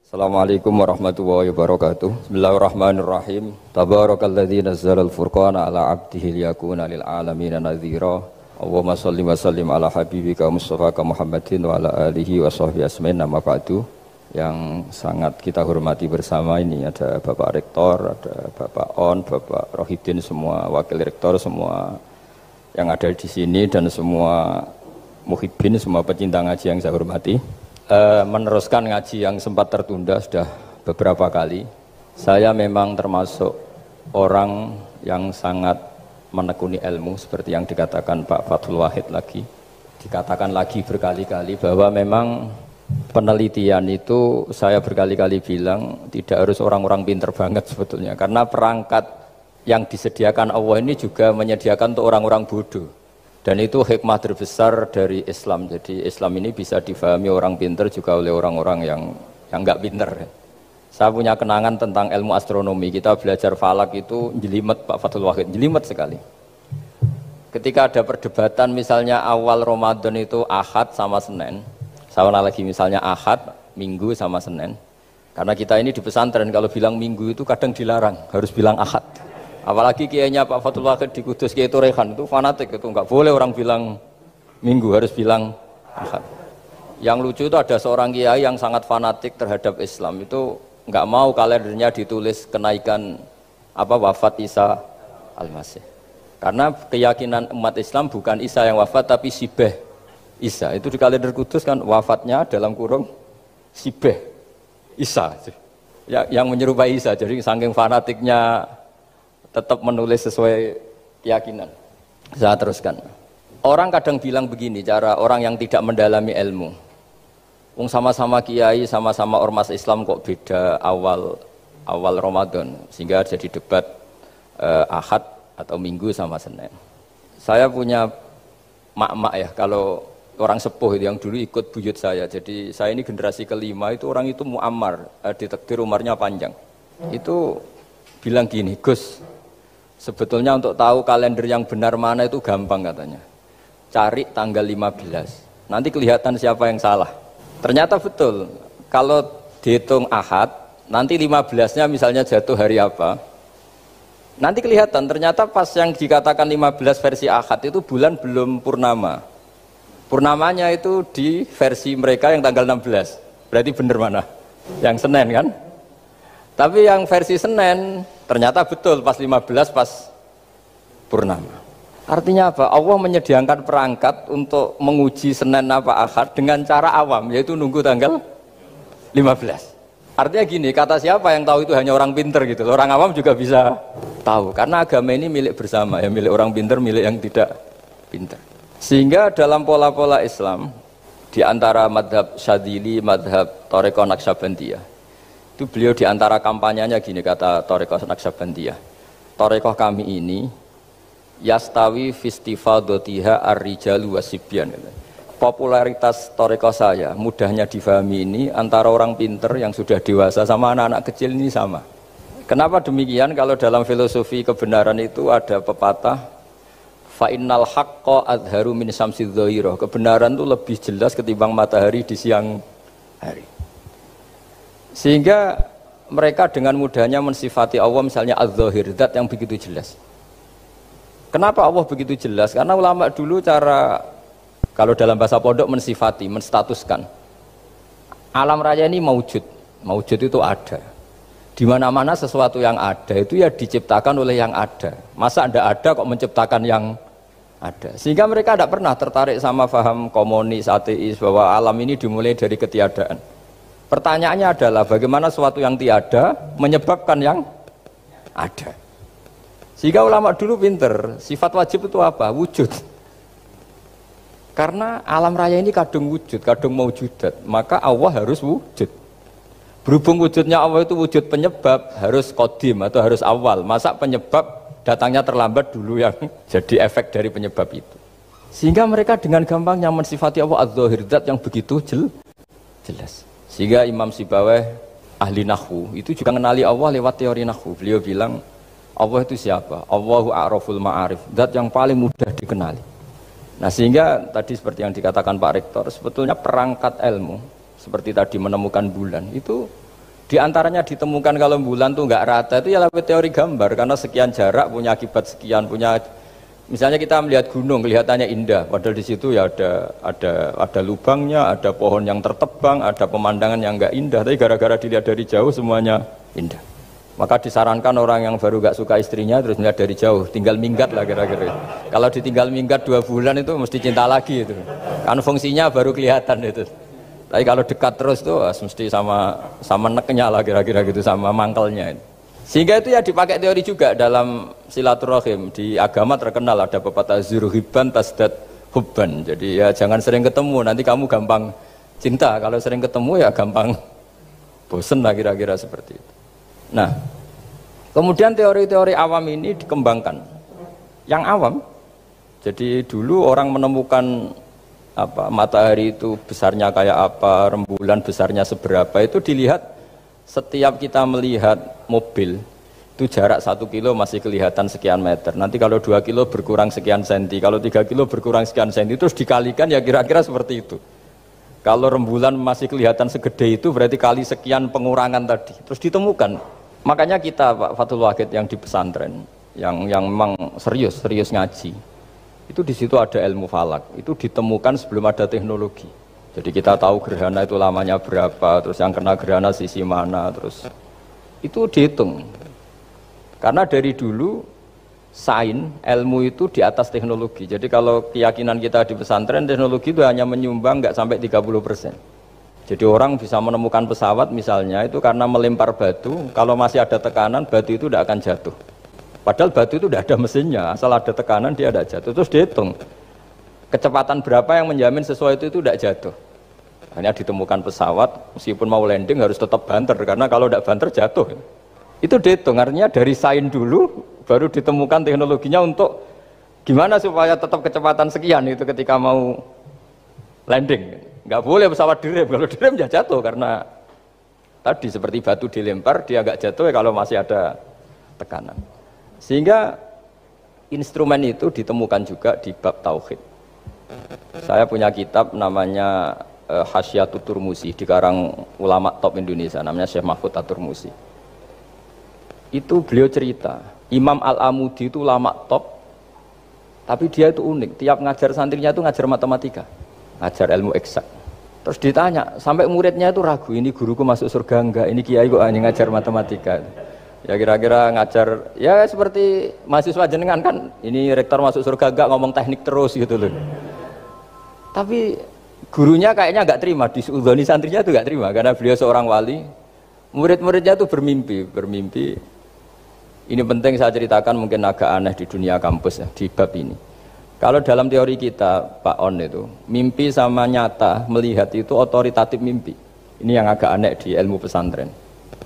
Assalamualaikum warahmatullahi wabarakatuh. Bismillahirrahmanirrahim. Tabarakalladzi nazzalal furqana ala 'abdihi liyakuna lil 'alamin nadhira. Allahumma shalli wa sallim ala habibika Mustafa Muhammadin wa ala alihi wa sahbihi asmain. Nama ba'du. Yang sangat kita hormati bersama ini ada Bapak Rektor, ada Bapak On, Bapak Rohidin, semua wakil rektor, semua yang ada di sini dan semua muhibbin, semua pecinta ngaji yang saya hormati. Meneruskan ngaji yang sempat tertunda sudah beberapa kali. Saya memang termasuk orang yang sangat menekuni ilmu seperti yang dikatakan Pak Fathul Wahid lagi. Dikatakan lagi berkali-kali bahwa memang penelitian itu saya berkali-kali bilang tidak harus orang-orang pinter banget sebetulnya. Karena perangkat yang disediakan Allah ini juga menyediakan untuk orang-orang bodoh. Dan itu hikmah terbesar dari Islam. Jadi Islam ini bisa difahami orang pinter juga oleh orang-orang yang nggak pinter. Saya punya kenangan tentang ilmu astronomi. Kita belajar falak itu jelimet, Pak Fathul Wahid, jelimet sekali. Ketika ada perdebatan misalnya awal Ramadan itu Ahad sama Senin. Saya lagi misalnya Ahad, Minggu sama Senin. Karena kita ini di pesantren kalau bilang Minggu itu kadang dilarang, harus bilang Ahad. Apalagi kiainya Pak Fathul Wahid di Kudus, Kiai Turehan itu fanatik, itu nggak boleh orang bilang Minggu, harus bilang Ahad. Yang lucu itu ada seorang kiai yang sangat fanatik terhadap Islam, itu nggak mau kalendernya ditulis kenaikan wafat Isa Al-Masih. Karena keyakinan umat Islam bukan Isa yang wafat tapi Sibeh Isa. Itu di kalender Kudus kan wafatnya dalam kurung Sibeh Isa. Ya, yang menyerupai Isa. Jadi saking fanatiknya tetap menulis sesuai keyakinan. Saya teruskan. Orang kadang bilang begini, cara orang yang tidak mendalami ilmu. Sama-sama kiai, sama-sama ormas Islam kok beda awal Ramadan, sehingga jadi debat Ahad atau Minggu sama Senin. Saya punya mak-mak ya, kalau orang sepuh itu yang dulu ikut buyut saya. Jadi saya ini generasi kelima, itu orang itu muammar, ditakdir umurnya panjang. Itu bilang gini, Gus, sebetulnya untuk tahu kalender yang benar mana itu gampang katanya. Cari tanggal 15. Nanti kelihatan siapa yang salah. Ternyata betul. Kalau dihitung Ahad, nanti 15-nya misalnya jatuh hari apa. Nanti kelihatan ternyata pas yang dikatakan 15 versi Ahad itu bulan belum purnama. Purnamanya itu di versi mereka yang tanggal 16. Berarti benar mana? Yang Senin kan? Tapi yang versi Senin ternyata betul pas 15 pas purnama. Artinya apa? Allah menyediakan perangkat untuk menguji Senin apa Ahad dengan cara awam, yaitu nunggu tanggal 15. Artinya gini, kata siapa yang tahu itu hanya orang pinter gitu. Orang awam juga bisa tahu. Karena agama ini milik bersama, ya milik orang pinter, milik yang tidak pinter. Sehingga dalam pola-pola Islam di antara madhab Syadzili, madhab Thariqah Naqsyabandiyah, itu beliau di antara kampanyenya gini, kata Thariqah Naqsyabandiyah, Thariqah kami ini yastawi fistifadatiha ar-rijalu wasibyan. Popularitas Thariqah saya mudahnya difahami ini antara orang pinter yang sudah dewasa sama anak-anak kecil ini sama. Kenapa demikian? Kalau dalam filosofi kebenaran itu ada pepatah fa innal haqqa adharu min syamsidz dhahirah. Kebenaran itu lebih jelas ketimbang matahari di siang hari. Sehingga mereka dengan mudahnya mensifati Allah misalnya az-zahir, zat yang begitu jelas. Kenapa Allah begitu jelas? Karena ulama dulu cara, kalau dalam bahasa pondok mensifati, menstatuskan. Alam raya ini maujud. Maujud itu ada. Di mana-mana sesuatu yang ada itu ya diciptakan oleh yang ada. Masa tidak ada kok menciptakan yang ada. Sehingga mereka tidak pernah tertarik sama paham komunis, ateis, bahwa alam ini dimulai dari ketiadaan. Pertanyaannya adalah bagaimana sesuatu yang tiada menyebabkan yang ada. Sehingga ulama dulu pinter, sifat wajib itu apa? Wujud. Karena alam raya ini kadung wujud, kadung maujudat, maka Allah harus wujud. Berhubung wujudnya Allah itu wujud penyebab, harus qadim atau harus awal. Masa penyebab datangnya terlambat dulu yang jadi efek dari penyebab itu. Sehingga mereka dengan gampangnya mensifati Allah az-zahir, zat yang begitu jelas. Sehingga Imam Sibawayh ahli nahwu itu juga mengenali Allah lewat teori nahwu. Beliau bilang Allah itu siapa? Allahu a'raful ma'arif, zat yang paling mudah dikenali. Nah sehingga tadi seperti yang dikatakan Pak Rektor, sebetulnya perangkat ilmu seperti tadi menemukan bulan itu Di antaranya ditemukan kalau bulan tuh nggak rata itu ya lewat teori gambar karena sekian jarak punya akibat sekian punya. Misalnya kita melihat gunung kelihatannya indah, padahal di situ ya ada lubangnya, ada pohon yang tertebang, ada pemandangan yang nggak indah. Tapi gara-gara dilihat dari jauh semuanya indah. Maka disarankan orang yang baru nggak suka istrinya terus melihat dari jauh, tinggal minggat lah kira-kira. Kalau ditinggal minggat 2 bulan itu mesti cinta lagi itu. Kan fungsinya baru kelihatan itu. Tapi kalau dekat terus tuh mesti sama neknya lah kira-kira gitu, sama mangkelnya. Sehingga itu ya dipakai teori juga dalam silaturahim. Di agama terkenal ada pepatah zuruhiban tasdad hubban. Jadi ya jangan sering ketemu, nanti kamu gampang cinta. Kalau sering ketemu ya gampang bosen lah kira-kira seperti itu. Nah, kemudian teori-teori awam ini dikembangkan. Yang awam, jadi dulu orang menemukan matahari itu besarnya kayak apa, rembulan besarnya seberapa, itu dilihat setiap kita melihat mobil itu jarak 1 kilo masih kelihatan sekian meter, nanti kalau 2 kilo berkurang sekian senti, kalau 3 kilo berkurang sekian senti, terus dikalikan ya kira-kira seperti itu. Kalau rembulan masih kelihatan segede itu berarti kali sekian pengurangan tadi, terus ditemukan. Makanya kita Pak Fathul Wahid yang di pesantren yang memang serius ngaji, itu di situ ada ilmu falak, itu ditemukan sebelum ada teknologi. Jadi kita tahu gerhana itu lamanya berapa, terus yang kena gerhana sisi mana, terus itu dihitung. Karena dari dulu sains, ilmu itu di atas teknologi. Jadi kalau keyakinan kita di pesantren, teknologi itu hanya menyumbang nggak sampai 30%. Jadi orang bisa menemukan pesawat misalnya itu karena melempar batu, kalau masih ada tekanan batu itu tidak akan jatuh. Padahal batu itu tidak ada mesinnya, asal ada tekanan dia tidak jatuh. Terus dihitung kecepatan berapa yang menjamin sesuai itu tidak jatuh. Hanya ditemukan pesawat meskipun mau landing harus tetap banter karena kalau tidak banter jatuh. Itu dihitung, artinya dari sains dulu baru ditemukan teknologinya untuk gimana supaya tetap kecepatan sekian itu ketika mau landing. Nggak boleh pesawat direm, kalau direm ya jatuh karena tadi seperti batu dilempar dia nggak jatuh ya kalau masih ada tekanan. Sehingga instrumen itu ditemukan juga di bab tauhid. Saya punya kitab namanya Hasyiatut Turmusi, dikarang ulama top Indonesia namanya Syekh Mahfud At-Turmusi. Itu beliau cerita, Imam Al-Amudi itu ulama top, tapi dia itu unik, tiap ngajar santrinya itu ngajar matematika, ngajar ilmu eksak. Terus ditanya, sampai muridnya itu ragu, ini guruku masuk surga enggak, ini kiai kok hanya ngajar matematika. Ya kira-kira ngajar, ya seperti mahasiswa jenengan kan, ini rektor masuk surga enggak, ngomong teknik terus gitu loh. Tapi gurunya kayaknya enggak terima, disuudoni santrinya itu enggak terima, karena beliau seorang wali. Murid-muridnya itu bermimpi. Ini penting saya ceritakan, mungkin agak aneh di dunia kampus ya, di bab ini. Kalau dalam teori kita, Pak On itu, mimpi sama nyata, melihat itu otoritatif mimpi. Ini yang agak aneh di ilmu pesantren.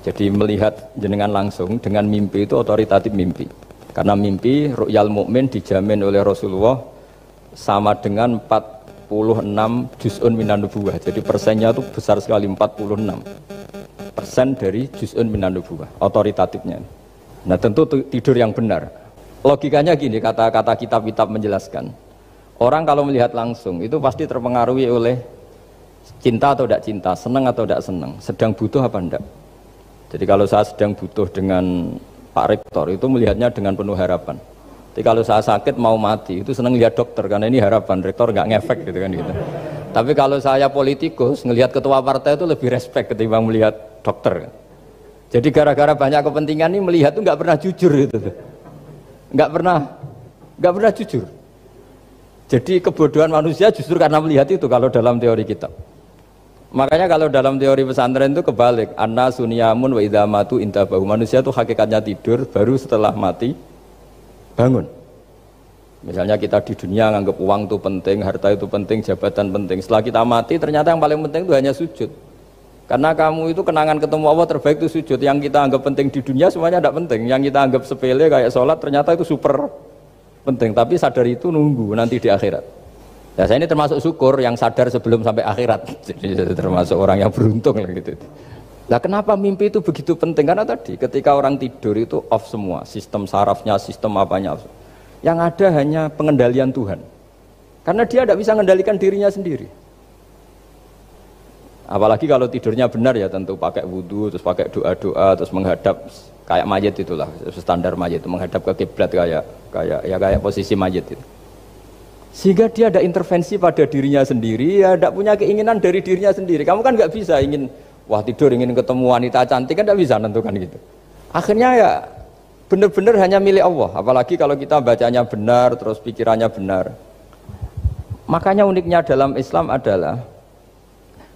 Jadi melihat jenengan langsung dengan mimpi itu otoritatif mimpi. Karena mimpi, ru'yal mukmin dijamin oleh Rasulullah sama dengan 46 juz'un minan nubuwah. Jadi persennya itu besar sekali, 46% dari juz'un minan nubuwah, otoritatifnya. Nah tentu tidur yang benar. Logikanya gini, kata-kata kitab-kitab menjelaskan. Orang kalau melihat langsung itu pasti terpengaruhi oleh cinta atau tidak cinta, senang atau tidak senang, sedang butuh apa enggak. Jadi kalau saya sedang butuh dengan Pak Rektor itu melihatnya dengan penuh harapan. Jadi kalau saya sakit mau mati itu senang lihat dokter karena ini harapan, Rektor nggak ngefek gitu kan gitu. Tapi kalau saya politikus ngelihat ketua partai itu lebih respect ketimbang melihat dokter. Jadi gara-gara banyak kepentingan ini melihat itu nggak pernah jujur gitu. Nggak pernah jujur. Jadi kebodohan manusia justru karena melihat itu kalau dalam teori kita. Makanya kalau dalam teori pesantren itu kebalik, anna sunyamun wa idza matu intabahu. Manusia itu hakikatnya tidur, baru setelah mati bangun. Misalnya kita di dunia nganggap uang itu penting, harta itu penting, jabatan penting. Setelah kita mati ternyata yang paling penting itu hanya sujud. Karena kamu itu kenangan ketemu Allah terbaik itu sujud. Yang kita anggap penting di dunia semuanya tidak penting. Yang kita anggap sepele kayak sholat ternyata itu super penting. Tapi sadar itu nunggu nanti di akhirat. Ya saya ini termasuk syukur yang sadar sebelum sampai akhirat. Jadi termasuk orang yang beruntung lah gitu. Nah kenapa mimpi itu begitu penting? Karena tadi ketika orang tidur itu off semua. Sistem sarafnya, sistem apanya. Yang ada hanya pengendalian Tuhan. Karena dia tidak bisa mengendalikan dirinya sendiri. Apalagi kalau tidurnya benar ya tentu pakai wudhu, terus pakai doa-doa, terus menghadap kayak mayit itulah, standar mayit itu menghadap ke kiblat kayak posisi mayit itu. Sehingga dia ada intervensi pada dirinya sendiri, ya tidak punya keinginan dari dirinya sendiri. Kamu kan nggak bisa ingin, wah tidur ingin ketemu wanita cantik kan tidak bisa nentukan gitu. Akhirnya ya benar-benar hanya milik Allah. Apalagi kalau kita bacanya benar, terus pikirannya benar. Makanya uniknya dalam Islam adalah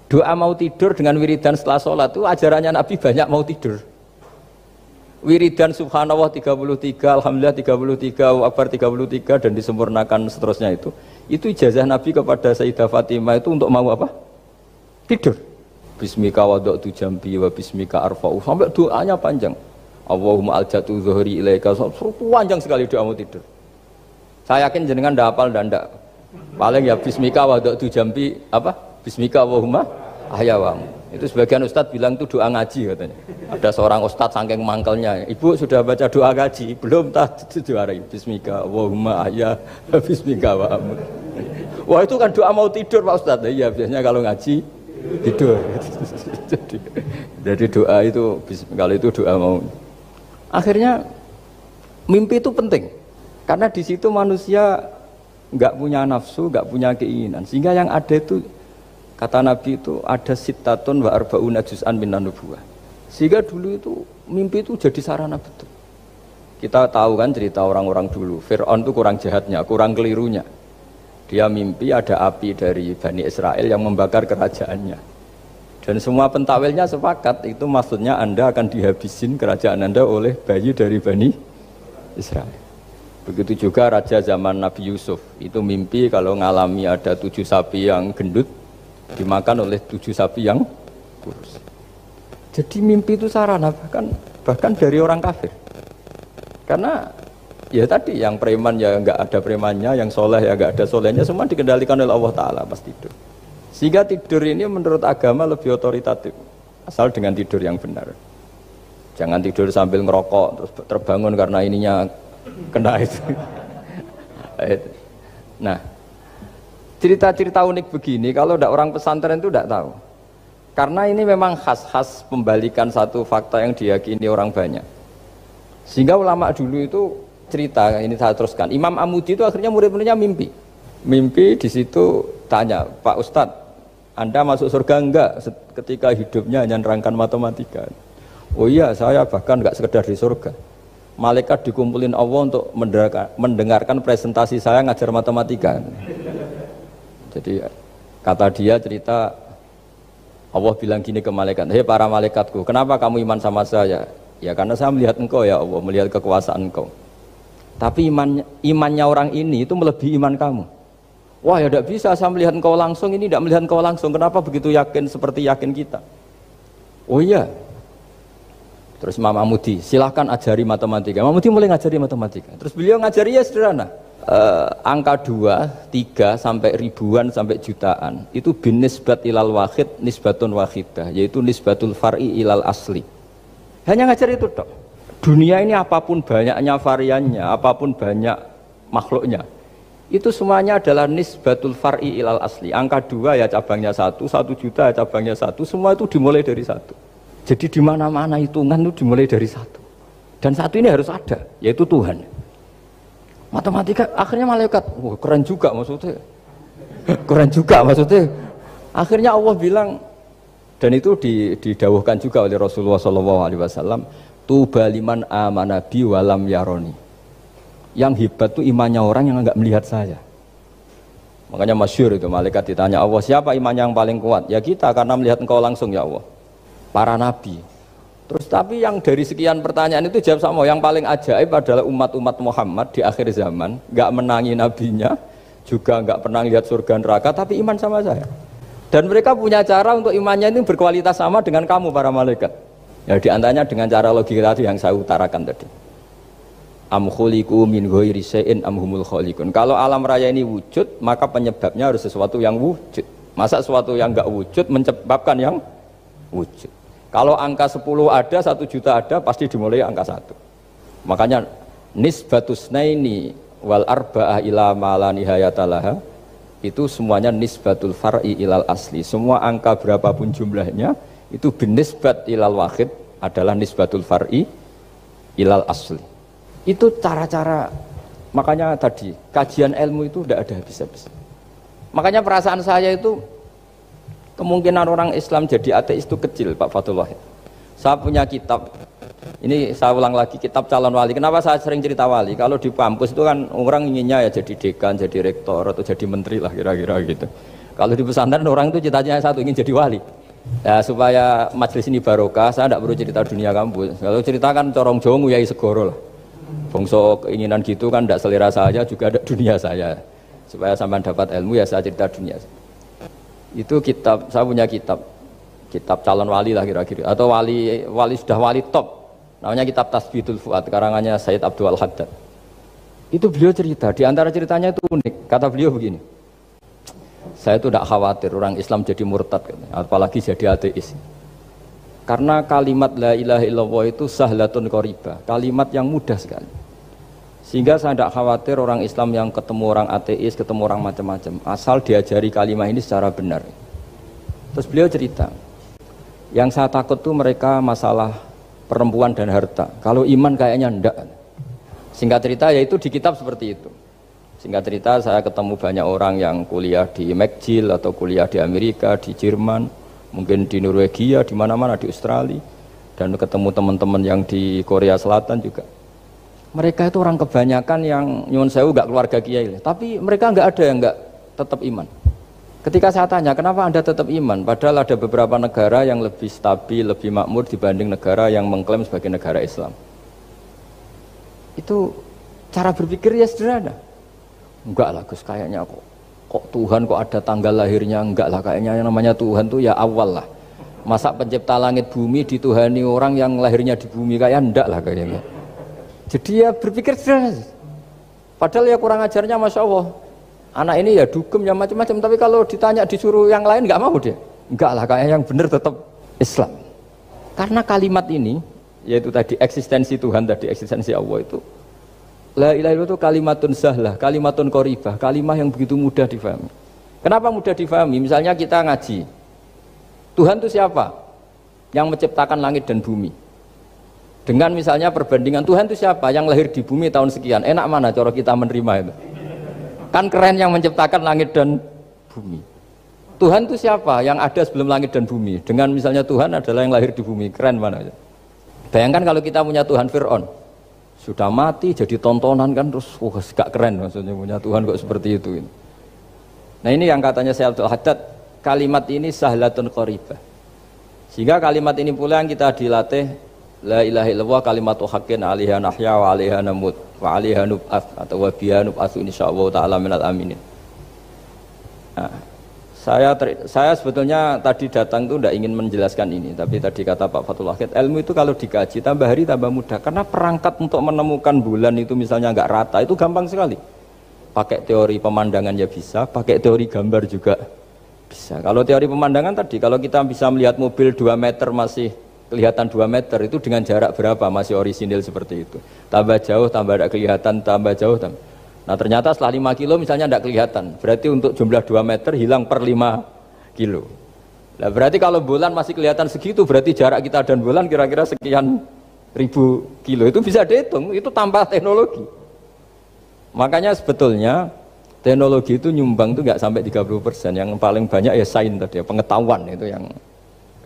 doa mau tidur dengan wiridan setelah sholat itu ajarannya Nabi banyak mau tidur. Wiridan subhanallah 33, alhamdulillah 33, Allahu akbar 33 dan disempurnakan seterusnya itu ijazah Nabi kepada Sayyidah Fatimah itu untuk mau apa? Tidur. Bismika wada'tu jambi wa bismika arfa'u, sampai doanya panjang. Allahumma aljatu zuhri ilaika, panjang sekali doa mau tidur. Saya yakin jenengan ndak hafal ndak. Paling ya bismika wada'tu jambi apa? Bismika Allahumma ahyawamu. Itu sebagian ustadz bilang itu doa ngaji katanya. Ada seorang ustadz saking mangkelnya, ibu sudah baca doa ngaji? Belum, tak juarai. Bismika Allahumma ahya bismika wa amut. Wah itu kan doa mau tidur Pak Ustadz. Iya biasanya kalau ngaji tidur. Jadi doa itu kalau itu doa mau. Akhirnya mimpi itu penting karena di situ manusia nggak punya nafsu, nggak punya keinginan, sehingga yang ada itu kata Nabi itu ada sittatun wa arba'una juz'an minan nubuwah. Sehingga dulu itu mimpi itu jadi sarana betul. Kita tahu kan cerita orang-orang dulu. Fir'aun itu kurang jahatnya, kurang kelirunya. Dia mimpi ada api dari Bani Israel yang membakar kerajaannya. Dan semua pentakwilnya sepakat itu maksudnya Anda akan dihabisin kerajaan Anda oleh bayi dari Bani Israel. Begitu juga raja zaman Nabi Yusuf. Itu mimpi kalau ngalami ada 7 sapi yang gendut dimakan oleh 7 sapi yang kurus. Jadi mimpi itu sarana bahkan dari orang kafir. Karena ya tadi yang preman ya enggak ada premannya, yang soleh ya enggak ada solehnya, semua dikendalikan oleh Allah Ta'ala pas tidur. Sehingga tidur ini menurut agama lebih otoritatif, asal dengan tidur yang benar. Jangan tidur sambil ngerokok terus terbangun karena ininya kena itu. Nah, cerita-cerita unik begini kalau tidak orang pesantren itu tidak tahu. Karena ini memang khas-khas pembalikan satu fakta yang diyakini orang banyak. Sehingga ulama dulu itu cerita, ini saya teruskan. Imam Amudi itu akhirnya murid-muridnya mimpi. Mimpi di situ tanya, Pak Ustadz, Anda masuk surga enggak ketika hidupnya hanya nerangkan matematika? Oh iya, saya bahkan enggak sekedar di surga. Malaikat dikumpulin Allah untuk mendengarkan presentasi saya ngajar matematika. Jadi kata dia cerita Allah bilang gini ke malaikat, hei para malaikatku, kenapa kamu iman sama saya? Ya karena saya melihat engkau ya Allah, melihat kekuasaan engkau. Tapi imannya orang ini itu melebihi iman kamu. Wah ya tidak bisa, saya melihat engkau langsung, ini tidak melihat engkau langsung. Kenapa begitu yakin seperti yakin kita? Oh iya. Terus Imam Amudi, silahkan ajari matematika. Imam Amudi mulai ngajari matematika. Terus beliau ngajari ya sederhana. Angka 2, 3 sampai ribuan sampai jutaan itu bin nisbat ilal wahid nisbatun wahidah, yaitu nisbatul far'i ilal asli. Hanya ngajar itu tok. Dunia ini apapun banyaknya variannya, apapun banyak makhluknya, itu semuanya adalah nisbatul far'i ilal asli. Angka 2 ya cabangnya 1, 1 juta ya cabangnya 1, semua itu dimulai dari 1. Jadi di mana-mana hitungan itu dimulai dari 1. Dan 1 ini harus ada, yaitu Tuhan. Matematika akhirnya malaikat, wah keren juga maksudnya. Keren juga maksudnya. Akhirnya Allah bilang, dan itu didawuhkan juga oleh Rasulullah SAW, tuba liman amana bi walam yaroni. Yang hebat itu imannya orang yang enggak melihat saya. Makanya masyhur itu malaikat ditanya Allah, siapa imannya yang paling kuat? Ya kita, karena melihat engkau langsung ya Allah. Para nabi. Terus tapi yang dari sekian pertanyaan itu jawab sama, yang paling ajaib adalah umat-umat Muhammad di akhir zaman, enggak menangi nabinya, juga enggak pernah lihat surga neraka, tapi iman sama saya. Dan mereka punya cara untuk imannya itu berkualitas sama dengan kamu para malaikat. Ya diantaranya dengan cara logika tadi yang saya utarakan tadi. Am khuliqu min ghairi syai'in am humul khaliqun. Kalau alam raya ini wujud, maka penyebabnya harus sesuatu yang wujud. Masa sesuatu yang enggak wujud menyebabkan yang wujud? Kalau angka 10 ada, 1 juta ada, pasti dimulai angka 1. Makanya nisbatus naini wal arba'ah ila ma la nihayata laha itu semuanya nisbatul far'i ilal asli. Semua angka berapapun jumlahnya itu binisbat ilal wahid adalah nisbatul far'i ilal asli. Itu cara-cara, makanya tadi kajian ilmu itu tidak ada habis-habis. Makanya perasaan saya itu kemungkinan orang Islam jadi ateis itu kecil, Pak Fathul Wahid. Saya punya kitab, ini saya ulang lagi, kitab calon wali. Kenapa saya sering cerita wali? Kalau di kampus itu kan orang inginnya ya jadi dekan, jadi rektor, atau jadi menteri lah kira-kira gitu. Kalau di pesantren orang itu cita-citanya satu, ingin jadi wali. Ya, supaya majelis ini barokah, saya tidak perlu cerita dunia kampus. Kalau ceritakan corong Jawa nguyai segoro lah. Bongso keinginan gitu kan tidak selera saya, juga ada dunia saya. Supaya sampai dapat ilmu ya saya cerita dunia. Itu kitab, saya punya kitab calon wali lah kira-kira, atau wali sudah wali top, namanya kitab Tasbihul Fuad karangannya Sayyid Abdul Haddad. Itu beliau cerita, di antara ceritanya itu unik. Kata beliau begini, saya itu tidak khawatir orang Islam jadi murtad, apalagi jadi ateis, karena kalimat la ilaha illallah itu sahlatun qaribah, kalimat yang mudah sekali, sehingga saya tidak khawatir orang Islam yang ketemu orang ateis, ketemu orang macam-macam, asal diajari kalimat ini secara benar. Terus beliau cerita, yang saya takut tuh mereka masalah perempuan dan harta. Kalau iman kayaknya enggak. Singkat cerita yaitu di kitab seperti itu. Singkat cerita saya ketemu banyak orang yang kuliah di McGill atau kuliah di Amerika, di Jerman, mungkin di Norwegia, di mana-mana, di Australia, dan ketemu teman-teman yang di Korea Selatan juga. Mereka itu orang kebanyakan yang nyuwun sewu enggak keluarga kiai, tapi mereka enggak ada yang enggak tetap iman. Ketika saya tanya, kenapa Anda tetap iman? Padahal ada beberapa negara yang lebih stabil, lebih makmur dibanding negara yang mengklaim sebagai negara Islam. Itu cara berpikir ya sederhana. Enggak lah Gus, kayaknya kok Tuhan kok ada tanggal lahirnya? Enggak lah, kayaknya yang namanya Tuhan tuh ya awal lah. Masa pencipta langit bumi dituhani orang yang lahirnya di bumi, kayak enggak lah kayaknya. Jadi ya berpikir sederhana. Padahal ya kurang ajarnya Masya Allah. Anak ini ya dugem ya macam-macam, tapi kalau ditanya disuruh yang lain nggak mau dia. Enggak lah, kayak yang benar tetap Islam. Karena kalimat ini, yaitu tadi eksistensi Tuhan, tadi eksistensi Allah itu, la ilaha illallah itu kalimatun sahlah, kalimatun qoribah, kalimat yang begitu mudah difahami. Kenapa mudah difahami? Misalnya kita ngaji, Tuhan itu siapa? Yang menciptakan langit dan bumi. Dengan misalnya perbandingan Tuhan itu siapa? Yang lahir di bumi tahun sekian. Enak mana cara kita menerima itu? Kan keren yang menciptakan langit dan bumi. Tuhan itu siapa? Yang ada sebelum langit dan bumi. Dengan misalnya Tuhan adalah yang lahir di bumi. Keren mana? Bayangkan kalau kita punya Tuhan Fir'aun. Sudah mati jadi tontonan kan, terus gak keren maksudnya punya Tuhan kok seperti itu. Nah ini yang katanya Sayyid Abdul Haddad, kalimat ini sahlatun qaribah. Sehingga kalimat ini pula yang kita dilatih, la ilaha illallah kalimatu haqqin 'alaiha nahya wa 'alaiha namut wa 'alaiha nub'ats atau wa biha nub'atsu insyaallah taala minal aminin. Nah, saya sebetulnya tadi datang itu tidak ingin menjelaskan ini, tapi tadi kata Pak Fathul Wahid, ilmu itu kalau dikaji tambah hari tambah mudah, karena perangkat untuk menemukan bulan itu misalnya enggak rata itu gampang sekali. Pakai teori pemandangan ya bisa, pakai teori gambar juga bisa. Kalau teori pemandangan tadi, kalau kita bisa melihat mobil 2 meter masih kelihatan 2 meter, itu dengan jarak berapa masih orisinil seperti itu. Tambah jauh, tambah tidak kelihatan, tambah jauh, tambah. Nah ternyata setelah 5 kilo misalnya tidak kelihatan, berarti untuk jumlah 2 meter hilang per 5 kilo. Nah berarti kalau bulan masih kelihatan segitu, berarti jarak kita dan bulan kira-kira sekian ribu kilo. Itu bisa dihitung, itu tanpa teknologi. Makanya sebetulnya teknologi itu nyumbang itu nggak sampai 30%. Yang paling banyak ya sains tadi, pengetahuan itu yang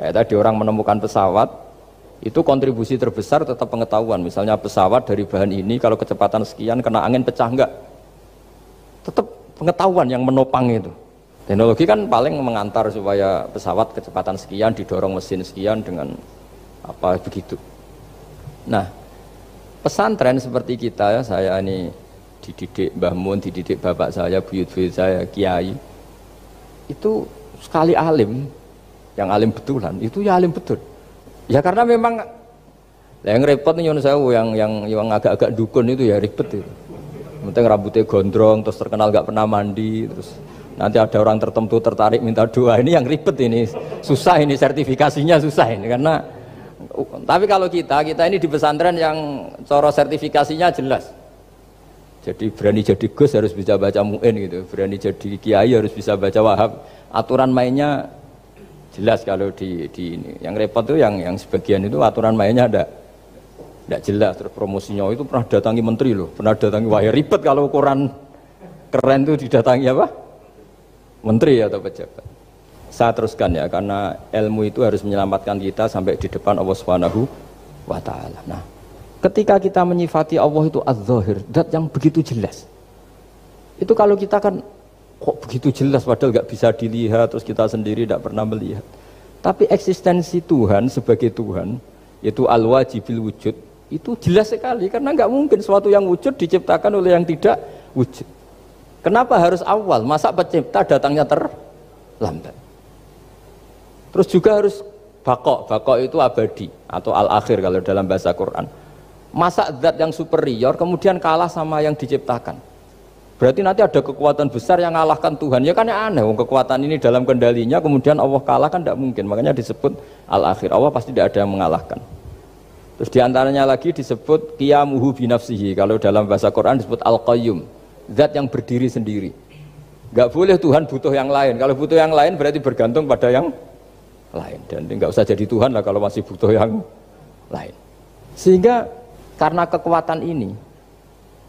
kayak tadi orang menemukan pesawat, itu kontribusi terbesar tetap pengetahuan. Misalnya pesawat dari bahan ini kalau kecepatan sekian kena angin pecah enggak? Tetap pengetahuan yang menopang itu. Teknologi kan paling mengantar supaya pesawat kecepatan sekian didorong mesin sekian dengan apa begitu. Nah, pesantren seperti kita ya, saya ini dididik Mbah Mun, dididik bapak saya, buyut-buyut saya, kiai. Itu sekali alim, yang alim betulan, itu ya alim betul. Ya karena memang yang repot nih yang agak-agak dukun itu ya ribet itu. Penting rambutnya gondrong, terus terkenal gak pernah mandi, terus nanti ada orang tertentu tertarik minta doa, ini yang ribet ini, susah ini sertifikasinya susah ini karena. Tapi kalau kita ini di pesantren yang coro sertifikasinya jelas. Jadi berani jadi Gus harus bisa baca Mu'in gitu, berani jadi Kiai harus bisa baca Wahab. Aturan mainnya jelas kalau di ini. Yang repot tuh yang sebagian itu aturan mainnya tidak jelas. Terus promosinya itu pernah datangi menteri loh, pernah datangi, wah ya ribet kalau ukuran keren tuh didatangi apa? Menteri atau pejabat. Saya teruskan ya, karena ilmu itu harus menyelamatkan kita sampai di depan Allah Subhanahu wa Ta'ala. Nah, ketika kita menyifati Allah itu az-zahir, zat yang begitu jelas. Itu kalau kita kan kok begitu jelas padahal nggak bisa dilihat, terus kita sendiri tidak pernah melihat. Tapi eksistensi Tuhan sebagai Tuhan, yaitu al-wajibil wujud, itu jelas sekali karena nggak mungkin sesuatu yang wujud diciptakan oleh yang tidak wujud. Kenapa harus awal? Masa pencipta datangnya terlambat? Terus juga harus baqo itu abadi atau al-akhir kalau dalam bahasa Quran. Masa zat yang superior kemudian kalah sama yang diciptakan? Berarti nanti ada kekuatan besar yang mengalahkan Tuhan. Ya kan ya aneh, kekuatan ini dalam kendalinya kemudian Allah kalah kan tidak mungkin. Makanya disebut al-akhir. Allah pasti tidak ada yang mengalahkan. Terus diantaranya lagi disebut qiyamuhu binafsihi. Kalau dalam bahasa Quran disebut al-qayyum, zat yang berdiri sendiri. Gak boleh Tuhan butuh yang lain. Kalau butuh yang lain berarti bergantung pada yang lain. Dan nggak usah jadi Tuhan lah kalau masih butuh yang lain. Sehingga karena kekuatan ini,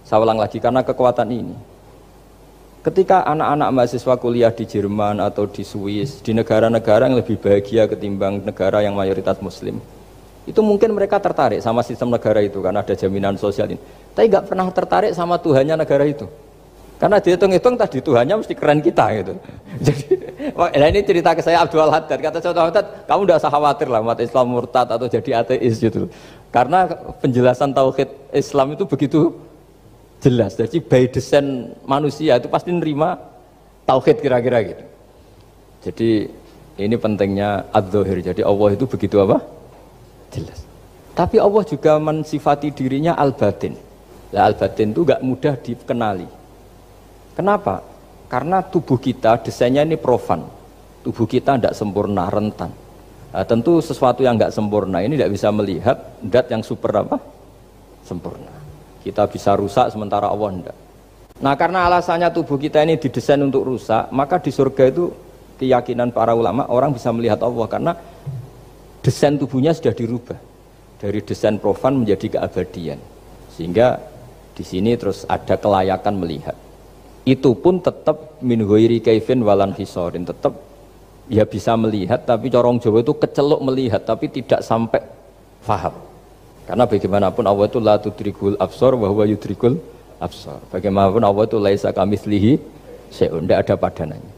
saya ulang lagi, karena kekuatan ini, ketika anak-anak mahasiswa kuliah di Jerman atau di Swiss, di negara-negara yang lebih bahagia ketimbang negara yang mayoritas Muslim, itu mungkin mereka tertarik sama sistem negara itu karena ada jaminan sosial ini. Tapi nggak pernah tertarik sama Tuhannya negara itu. Karena dihitung-hitung tadi Tuhannya mesti keren kita gitu. Jadi, nah ini cerita ke saya Abdul Haddad. Kata saya Abdul Haddad, kamu tidak usah khawatir lah umat Islam murtad atau jadi ateis gitu. Karena penjelasan tauhid Islam itu begitu jelas. Jadi by design manusia itu pasti nerima tauhid kira-kira gitu. Jadi ini pentingnya adz-dzahir. Jadi Allah itu begitu apa? Jelas. Tapi Allah juga mensifati dirinya al-batin. Nah, al-batin itu gak mudah dikenali. Kenapa? Karena tubuh kita desainnya ini profan. Tubuh kita tidak sempurna, rentan. Nah, tentu sesuatu yang tidak sempurna ini tidak bisa melihat zat yang super apa? Sempurna. Kita bisa rusak sementara Allah tidak. Nah karena alasannya tubuh kita ini didesain untuk rusak, maka di surga itu keyakinan para ulama orang bisa melihat Allah karena desain tubuhnya sudah dirubah dari desain profan menjadi keabadian. Sehingga di sini terus ada kelayakan melihat. Itu pun tetap min ghairi kaifin walan hisorin, tetap ya bisa melihat tapi corong Jawa itu kecelok melihat tapi tidak sampai faham. Karena bagaimanapun Allah itu la tudrikul absar wa huwa yudrikul absar. Bagaimanapun Allah itu laisa kamitslihi syai'un, tidak ada padanannya.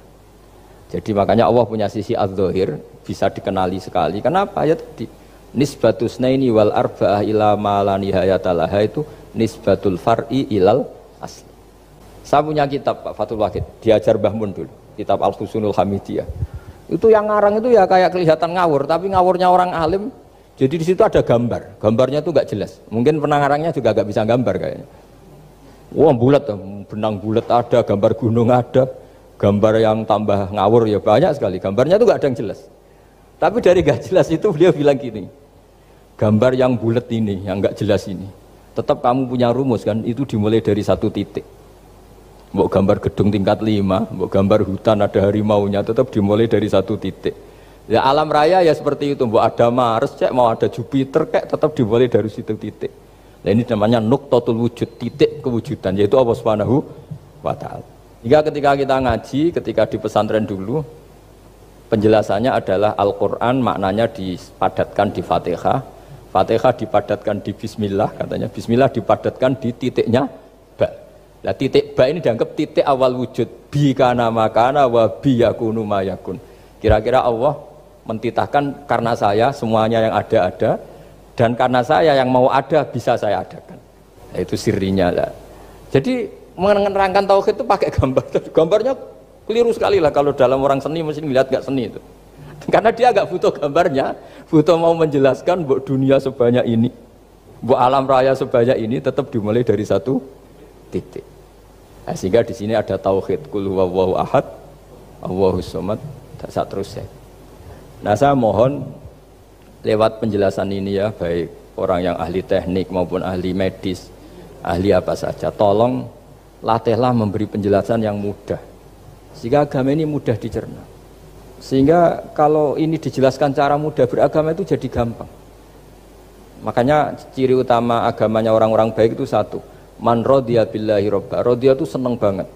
Jadi makanya Allah punya sisi adz-dzahir bisa dikenali sekali. Kenapa? Ya tadi nisbatus naini wal arba'ah ila ma la nihayata laha itu nisbatul far'i ilal asli. Saya punya kitab Pak Fathul Wahid, diajar Mbah Mun dulu, kitab Al-Husunul Hamidiyah. Itu yang ngarang itu ya kayak kelihatan ngawur, tapi ngawurnya orang alim. Jadi di situ ada gambar, gambarnya itu nggak jelas. Mungkin pengarangnya juga nggak bisa gambar kayaknya. Wah bulat, benang bulat ada, gambar gunung ada, gambar yang tambah ngawur ya banyak sekali. Gambarnya itu nggak ada yang jelas. Tapi dari nggak jelas itu beliau bilang gini, gambar yang bulat ini, yang nggak jelas ini, tetap kamu punya rumus kan? Itu dimulai dari satu titik. Mau gambar gedung tingkat 5, mau gambar hutan ada harimaunya, tetap dimulai dari satu titik. Ya alam raya ya seperti itu, mau ada Mars, cek mau ada Jupiter, kayak tetap dimulai dari situ titik. Nah ini namanya nuqtatul wujud, titik kewujudan, yaitu Allah Subhanahu wa Ta'ala. Hingga ketika kita ngaji, ketika di pesantren dulu, penjelasannya adalah Al-Quran maknanya dipadatkan di Fatihah, Fatihah dipadatkan di Bismillah, katanya Bismillah dipadatkan di titiknya Ba. Nah titik Ba ini dianggap titik awal wujud, bi kana makana wa bi yakunu mayakun. Kira-kira Allah mentitahkan karena saya semuanya yang ada, dan karena saya yang mau ada bisa saya adakan. Nah, itu sirinya lah. Jadi menerangkan tauhid itu pakai gambar. Gambarnya keliru sekali lah kalau dalam orang seni mesti ngelihat gak seni itu. Karena dia gak butuh gambarnya, butuh mau menjelaskan buat dunia sebanyak ini, buat alam raya sebanyak ini tetap dimulai dari satu titik. Nah, sehingga di sini ada tauhid qul huwallahu ahad, Allahus samad, tak seterusnya. Nah, saya mohon lewat penjelasan ini ya, baik orang yang ahli teknik maupun ahli medis, ahli apa saja, tolong latihlah memberi penjelasan yang mudah. Sehingga agama ini mudah dicerna. Sehingga kalau ini dijelaskan cara mudah beragama itu jadi gampang. Makanya ciri utama agamanya orang-orang baik itu satu. Man radiya billahi robba. Radiya itu seneng banget.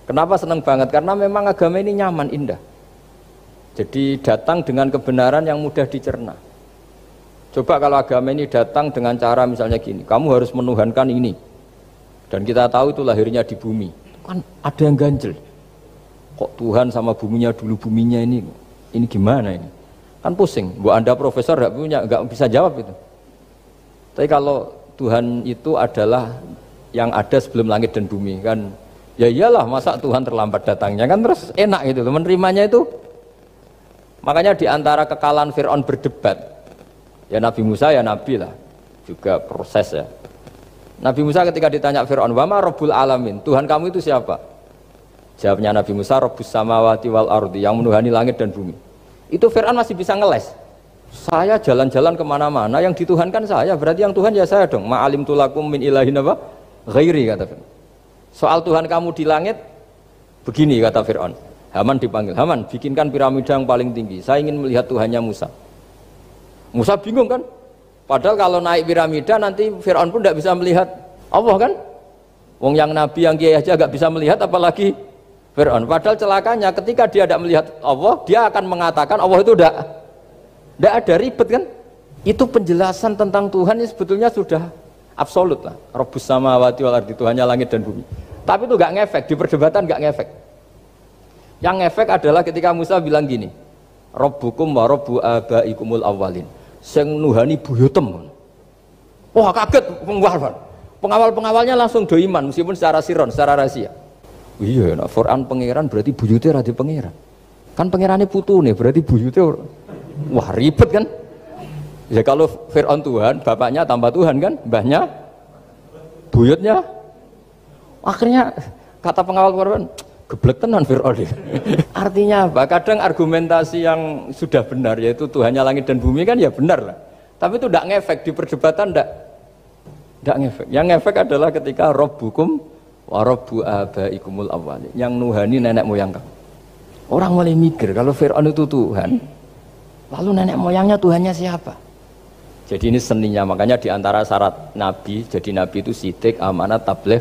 Kenapa seneng banget? Karena memang agama ini nyaman, indah. Jadi datang dengan kebenaran yang mudah dicerna. Coba kalau agama ini datang dengan cara misalnya gini, kamu harus menuhankan ini. Dan kita tahu itu lahirnya di bumi. Kan ada yang ganjel. Kok Tuhan sama buminya dulu, buminya ini gimana ini? Kan pusing. Bu Anda profesor nggak bisa jawab itu. Tapi kalau Tuhan itu adalah yang ada sebelum langit dan bumi kan, ya iyalah masa Tuhan terlambat datangnya kan terus enak gitu. Menerimanya itu. Makanya di antara kekalahan Fir'aun berdebat. Ya Nabi Musa ya Nabi lah, juga proses ya. Nabi Musa ketika ditanya Fir'aun, wama Rabbul Alamin, Tuhan kamu itu siapa? Jawabnya Nabi Musa, Rabbus Samawati wal Ardi, yang menuhani langit dan bumi. Itu Fir'aun masih bisa ngeles. Saya jalan-jalan kemana-mana, yang dituhankan saya, berarti yang Tuhan ya saya dong. Ma'alim tulakum min ilahin apa? Ghairi, kata Fir'aun. Soal Tuhan kamu di langit, begini kata Fir'aun. Haman dipanggil, Haman bikinkan piramida yang paling tinggi, saya ingin melihat Tuhannya Musa. Musa bingung kan? Padahal kalau naik piramida nanti Fir'aun pun tidak bisa melihat Allah kan? Wong yang Nabi yang kiai aja gak bisa melihat apalagi Fir'aun. Padahal celakanya ketika dia tidak melihat Allah, dia akan mengatakan Allah itu tidak ada, ribet kan? Itu penjelasan tentang Tuhan ini sebetulnya sudah absolut lah. Rabbus samawati wal ardi, Tuhannya langit dan bumi. Tapi itu gak ngefek, di perdebatan gak ngefek. Yang ngefek adalah ketika Musa bilang gini, Rabbukum wa rabbu abaikumul awwalin. Sing nuhani buyutem. Wah kaget pengawal-pengawalnya langsung do iman meskipun secara siron, secara rahasia. Iya, nak Quran pangeran berarti buyute ra di pangeran. Kan pangerane putune berarti buyute wah ribet kan? Ya kalau Fir'aun Tuhan, bapaknya tambah Tuhan kan, mbahnya buyutnya. Akhirnya kata pengawal Quran, geblek tenan Fir'aun. Artinya apa? Kadang argumentasi yang sudah benar yaitu Tuhannya langit dan bumi kan ya benar lah. Tapi itu tidak ngefek di perdebatan, tidak ngefek. Yang ngefek adalah ketika Rabbukum wa rabbu abaikumul awwalin, yang nuhani nenek moyang kamu. Orang mulai mikir kalau Fir'aun itu Tuhan, lalu nenek moyangnya Tuhannya siapa? Jadi ini seninya, makanya di antara syarat Nabi, jadi Nabi itu sidik, amanat, tabligh,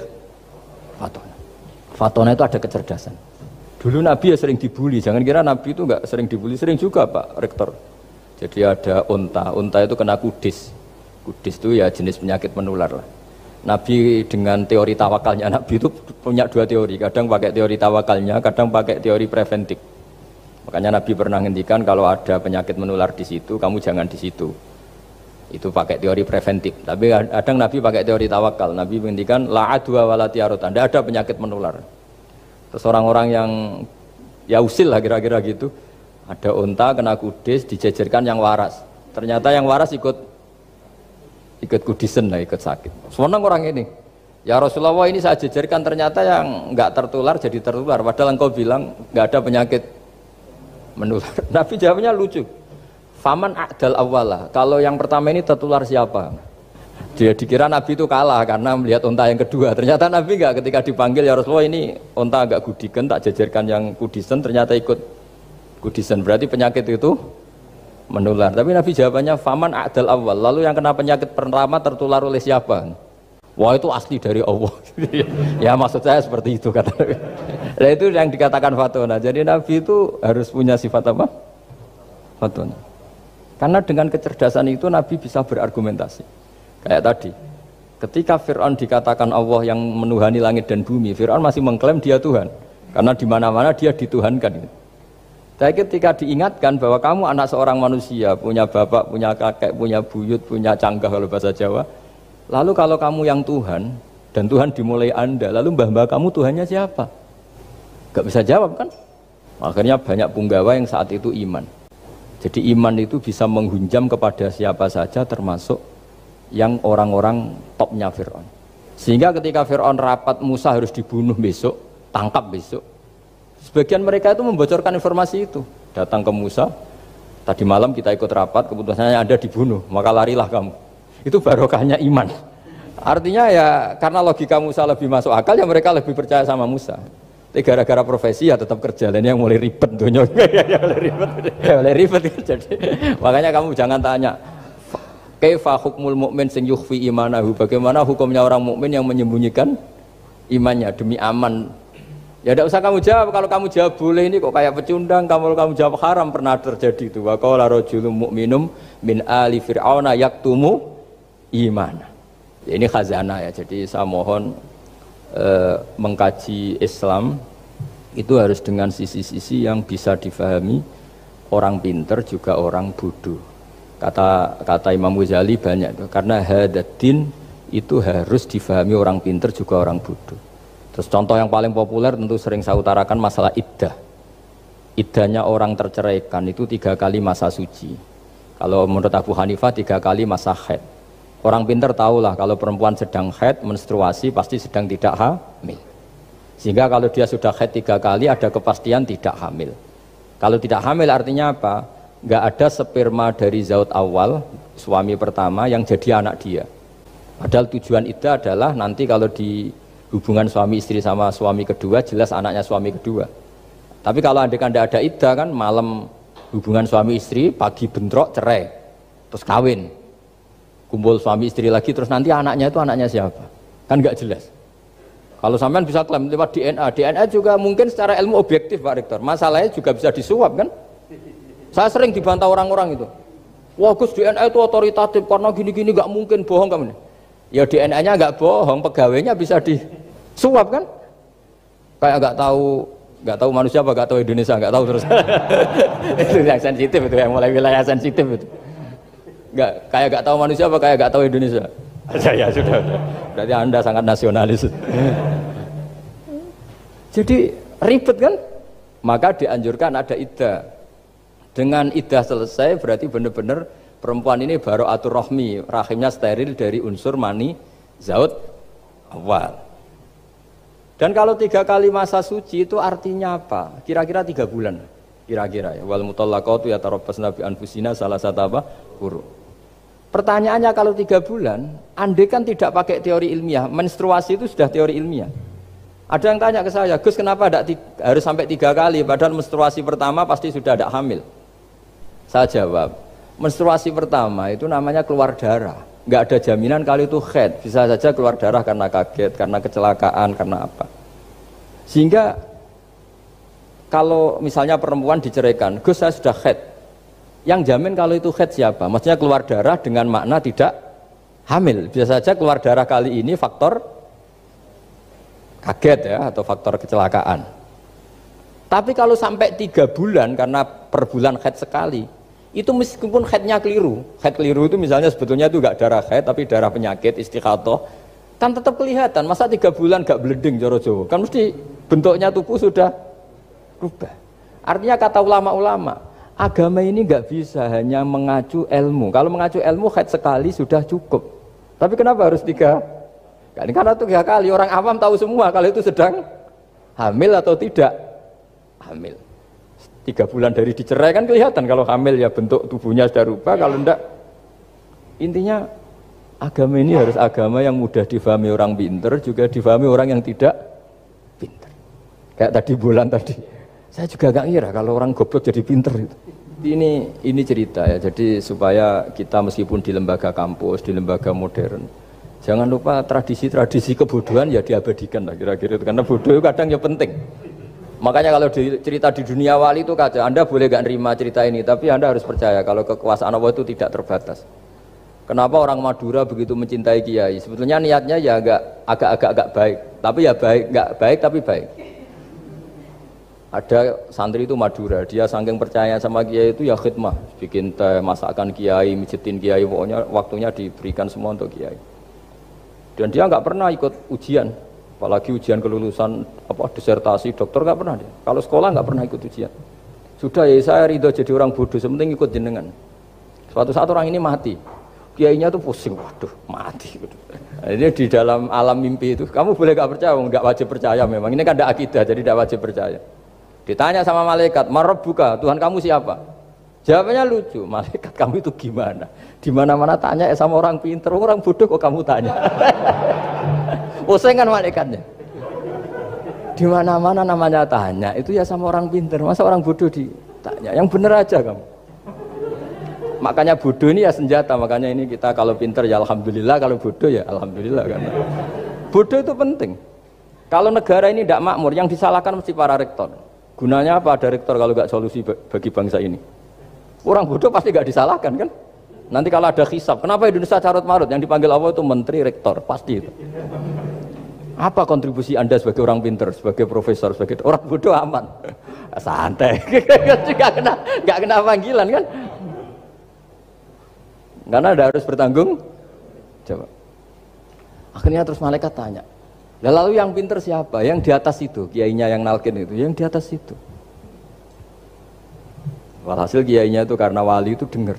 fatona. Fatona itu ada kecerdasan. Dulu Nabi ya sering dibully, jangan kira Nabi itu enggak sering dibully, sering juga Pak Rektor. Jadi ada unta itu kena kudis. Kudis itu ya jenis penyakit menular lah. Nabi dengan teori tawakalnya, Nabi itu punya dua teori, kadang pakai teori tawakalnya, kadang pakai teori preventif. Makanya Nabi pernah ngendikan kalau ada penyakit menular di situ, kamu jangan di situ. Itu pakai teori preventif. Tapi kadang Nabi pakai teori tawakal. Nabi menghentikan la adwa wala tiaratan. Tidak ada penyakit menular. Terus orang-orang yang ya usil lah kira-kira gitu. Ada unta kena kudis dijejerkan yang waras. Ternyata yang waras ikut kudisen lah, ikut sakit. Senang orang ini. Ya Rasulullah ini saya jejerkan ternyata yang enggak tertular jadi tertular. Padahal engkau bilang enggak ada penyakit menular. Nabi jawabnya lucu. Faman a'dal awwalah. Kalau yang pertama ini tertular siapa? Dia dikira Nabi itu kalah karena melihat unta yang kedua. Ternyata Nabi enggak, ketika dipanggil ya Rasulullah ini unta agak gudikan, tak jajarkan yang kudisen, ternyata ikut kudisen. Berarti penyakit itu menular. Tapi Nabi jawabannya faman a'dal awwal. Lalu yang kena penyakit pertama tertular oleh siapa? Wah itu asli dari Allah. Ya maksud saya seperti itu kata Nabi. Nah itu yang dikatakan fatona. Jadi Nabi itu harus punya sifat apa? Fatona. Karena dengan kecerdasan itu Nabi bisa berargumentasi. Kayak tadi, ketika Fir'aun dikatakan Allah yang menuhani langit dan bumi, Fir'aun masih mengklaim dia Tuhan. Karena di mana-mana dia dituhankan. Tapi ketika diingatkan bahwa kamu anak seorang manusia, punya bapak, punya kakek, punya buyut, punya canggah kalau bahasa Jawa. Lalu kalau kamu yang Tuhan, dan Tuhan dimulai Anda, lalu mbah-mbah kamu Tuhannya siapa? Gak bisa jawab kan? Akhirnya banyak punggawa yang saat itu iman. Jadi iman itu bisa menghunjam kepada siapa saja termasuk yang orang-orang topnya Fir'aun. Sehingga ketika Fir'aun rapat Musa harus dibunuh besok, tangkap besok. Sebagian mereka itu membocorkan informasi itu. Datang ke Musa, tadi malam kita ikut rapat, keputusannya Anda dibunuh, maka larilah kamu. Itu barokahnya iman. Artinya ya karena logika Musa lebih masuk akal ya mereka lebih percaya sama Musa. Tapi gara-gara profesi ya tetap kerja, lain yang mulai ribet dunia. Ya mulai ribet jadi. Makanya kamu jangan tanya kaifa hukmul mukmin sing yukhfi imanahu, bagaimana hukumnya orang mukmin yang menyembunyikan imannya demi aman. Ya tidak usah kamu jawab, kalau kamu jawab boleh ini kok kayak pecundang, kalau kamu jawab haram pernah terjadi itu. Wa qala rajulun mu'minum min ali fir'auna yaktumu imana. Ya, ini khazanah ya, jadi saya mohon mengkaji Islam itu harus dengan sisi-sisi yang bisa difahami orang pinter juga orang bodoh. Kata Imam Ghazali banyak itu, karena hadatin itu harus difahami orang pinter juga orang bodoh. Terus contoh yang paling populer tentu sering saya utarakan masalah iddah. Iddahnya orang terceraikan itu 3 kali masa suci. Kalau menurut Abu Hanifah 3 kali masa haid. Orang pinter tahulah kalau perempuan sedang haid, menstruasi pasti sedang tidak hamil. Sehingga kalau dia sudah haid 3 kali ada kepastian tidak hamil. Kalau tidak hamil artinya apa? Nggak ada sperma dari zaut awal, suami pertama yang jadi anak dia. Padahal tujuan iddah adalah nanti kalau di hubungan suami istri sama suami kedua jelas anaknya suami kedua. Tapi kalau andai kan tidak ada iddah kan malam hubungan suami istri, pagi bentrok cerai, terus kawin. Kumpul suami istri lagi terus nanti anaknya itu anaknya siapa? Kan nggak jelas. Kalau sampean bisa klaim lewat DNA juga mungkin secara ilmu objektif Pak Rektor. Masalahnya juga bisa disuap kan? Saya sering dibantah orang-orang itu. Wah Gus DNA itu otoritatif karena gini-gini nggak mungkin bohong kamu. Ya DNA-nya nggak bohong, pegawainya bisa disuap kan? Kayak nggak tahu manusia apa nggak tahu Indonesia nggak tahu terus. Itu yang sensitif itu yang mulai wilayah sensitif itu. Kayak gak tahu manusia apa kayak gak tahu Indonesia? Ya sudah. Berarti Anda sangat nasionalis. Jadi ribet kan? Maka dianjurkan ada iddah. Dengan iddah selesai berarti benar-benar perempuan ini baru atur rohmi, rahimnya steril dari unsur mani zaut awal. Dan kalau 3 kali masa suci itu artinya apa? Kira-kira 3 bulan. Kira-kira ya. Wal mutallaqatu yatarabbasna bi anfusina salah satu apa? Quru. Pertanyaannya kalau 3 bulan, andai kan tidak pakai teori ilmiah, menstruasi itu sudah teori ilmiah. Ada yang tanya ke saya, Gus kenapa harus sampai 3 kali, padahal menstruasi pertama pasti sudah ada hamil. Saya jawab, menstruasi pertama itu namanya keluar darah. Nggak ada jaminan kalau itu haid, bisa saja keluar darah karena kaget, karena kecelakaan, karena apa. Sehingga kalau misalnya perempuan diceraikan, Gus saya sudah haid. Yang jamin kalau itu haid siapa? Maksudnya keluar darah dengan makna tidak hamil. Bisa saja keluar darah kali ini faktor kaget ya atau faktor kecelakaan. Tapi kalau sampai 3 bulan karena per bulan haid sekali, itu meskipun haidnya keliru. Haid keliru itu misalnya sebetulnya itu enggak darah haid tapi darah penyakit istighathah, kan tetap kelihatan. Masa 3 bulan enggak bleeding cara Jawa? Kan mesti bentuknya tubuh sudah berubah. Artinya kata ulama-ulama, agama ini nggak bisa hanya mengacu ilmu. Kalau mengacu ilmu haid sekali sudah cukup. Tapi kenapa harus 3 kali? Karena 3 kali orang awam tahu semua kalau itu sedang hamil atau tidak hamil. 3 bulan dari dicerai kan kelihatan kalau hamil ya bentuk tubuhnya sudah rubah. Kalau enggak, intinya agama ini harus agama yang mudah difahami orang pinter juga difahami orang yang tidak pinter. Kayak tadi bulan tadi. Saya juga gak ngira kalau orang goblok jadi pinter itu. Ini cerita ya. Jadi supaya kita meskipun di lembaga kampus, di lembaga modern, jangan lupa tradisi-tradisi kebodohan ya diabadikan lah kira-kira itu. Karena bodoh kadang ya penting. Makanya kalau cerita di dunia wali itu kaca, Anda boleh gak nerima cerita ini, tapi Anda harus percaya kalau kekuasaan Allah itu tidak terbatas. Kenapa orang Madura begitu mencintai kiai? Sebetulnya niatnya ya agak baik, tapi ya baik, nggak baik tapi baik. Ada santri itu Madura, dia saking percaya sama kiai itu ya khidmah, bikin teh, masakan kiai, mijitin kiai, pokoknya waktunya diberikan semua untuk kiai. Dan dia nggak pernah ikut ujian, apalagi ujian kelulusan disertasi dokter nggak pernah dia. Kalau sekolah nggak pernah ikut ujian. Sudah ya saya ridho jadi orang bodoh, sementing ikut jenengan. Suatu saat orang ini mati, kiainya tuh pusing, waduh mati. Nah, ini di dalam alam mimpi itu, kamu boleh nggak percaya, nggak wajib percaya memang. Ini kan ada akidah, jadi tidak wajib percaya. Ditanya sama malaikat, Marabbuka, Tuhan kamu siapa? Jawabannya lucu, malaikat kamu itu gimana? Di mana-mana tanya sama orang pinter, orang bodoh kok kamu tanya? Pusing kan malaikatnya. Di mana-mana namanya tanya, itu ya sama orang pinter. Masa orang bodoh ditanya? Yang bener aja kamu. Makanya bodoh ini ya senjata. Makanya ini kita kalau pinter ya alhamdulillah, kalau bodoh ya alhamdulillah. Karena bodoh itu penting. Kalau negara ini tidak makmur, yang disalahkan mesti para rektor. Gunanya apa ada rektor kalau nggak solusi bagi bangsa ini? Orang bodoh pasti nggak disalahkan kan? Nanti kalau ada hisab, kenapa Indonesia carut marut? Yang dipanggil Allah itu menteri, rektor, pasti itu. Apa kontribusi Anda sebagai orang pinter, sebagai profesor, sebagai orang bodoh aman? Santai, nggak kena panggilan kan? Karena Anda harus bertanggung jawab. Akhirnya terus malaikat tanya, lalu yang pinter siapa? Yang di atas itu, kiainya yang nalkin itu, yang di atas itu. Walhasil kiainya itu karena wali itu denger.